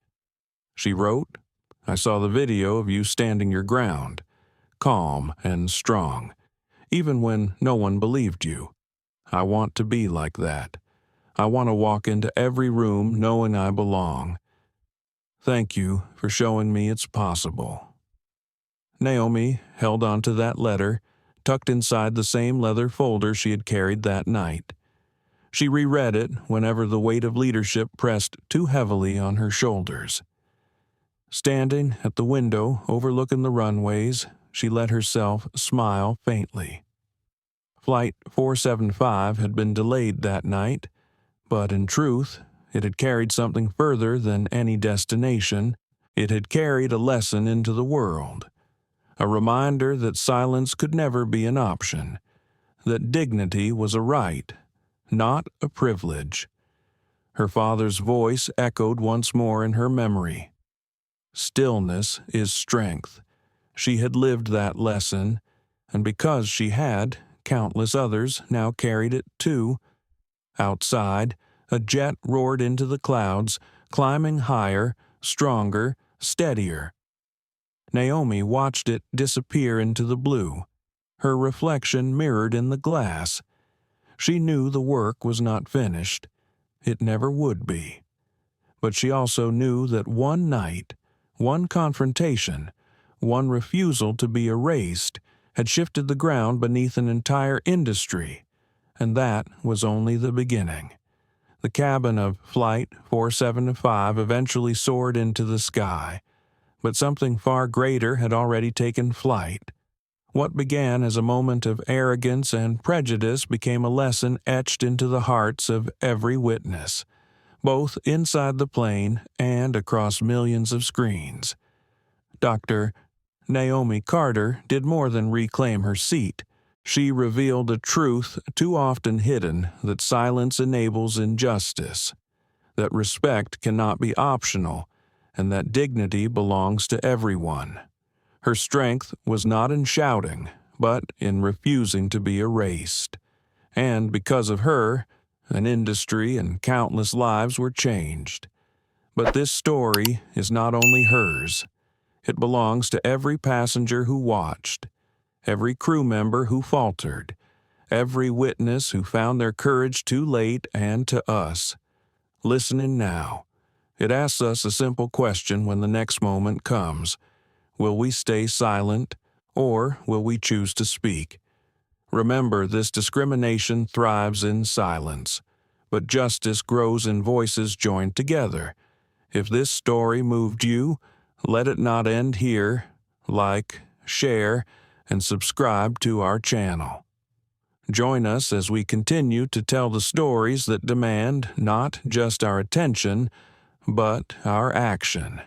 She wrote, "I saw the video of you standing your ground, calm and strong, even when no one believed you. I want to be like that. I want to walk into every room knowing I belong. Thank you for showing me it's possible." Naomi held onto that letter, tucked inside the same leather folder she had carried that night. She reread it whenever the weight of leadership pressed too heavily on her shoulders. Standing at the window overlooking the runways, she let herself smile faintly. Flight 475 had been delayed that night, but in truth, it had carried something further than any destination. It had carried a lesson into the world, a reminder that silence could never be an option, that dignity was a right, not a privilege. Her father's voice echoed once more in her memory. Stillness is strength. She had lived that lesson, and because she had, countless others now carried it too. Outside, a jet roared into the clouds, climbing higher, stronger, steadier. Naomi watched it disappear into the blue, her reflection mirrored in the glass. She knew the work was not finished. It never would be. But she also knew that one night, one confrontation, one refusal to be erased, had shifted the ground beneath an entire industry, and that was only the beginning. The cabin of Flight 475 eventually soared into the sky, but something far greater had already taken flight. What began as a moment of arrogance and prejudice became a lesson etched into the hearts of every witness, both inside the plane and across millions of screens. Dr. Naomi Carter did more than reclaim her seat. She revealed a truth too often hidden, that silence enables injustice, that respect cannot be optional, and that dignity belongs to everyone. Her strength was not in shouting, but in refusing to be erased. And because of her, an industry and countless lives were changed. But this story is not only hers. It belongs to every passenger who watched, every crew member who faltered, every witness who found their courage too late, and to us, listening now. It asks us a simple question when the next moment comes. Will we stay silent, or will we choose to speak? Remember, this discrimination thrives in silence, but justice grows in voices joined together. If this story moved you, let it not end here. Like, share, and subscribe to our channel. Join us as we continue to tell the stories that demand not just our attention, but our action.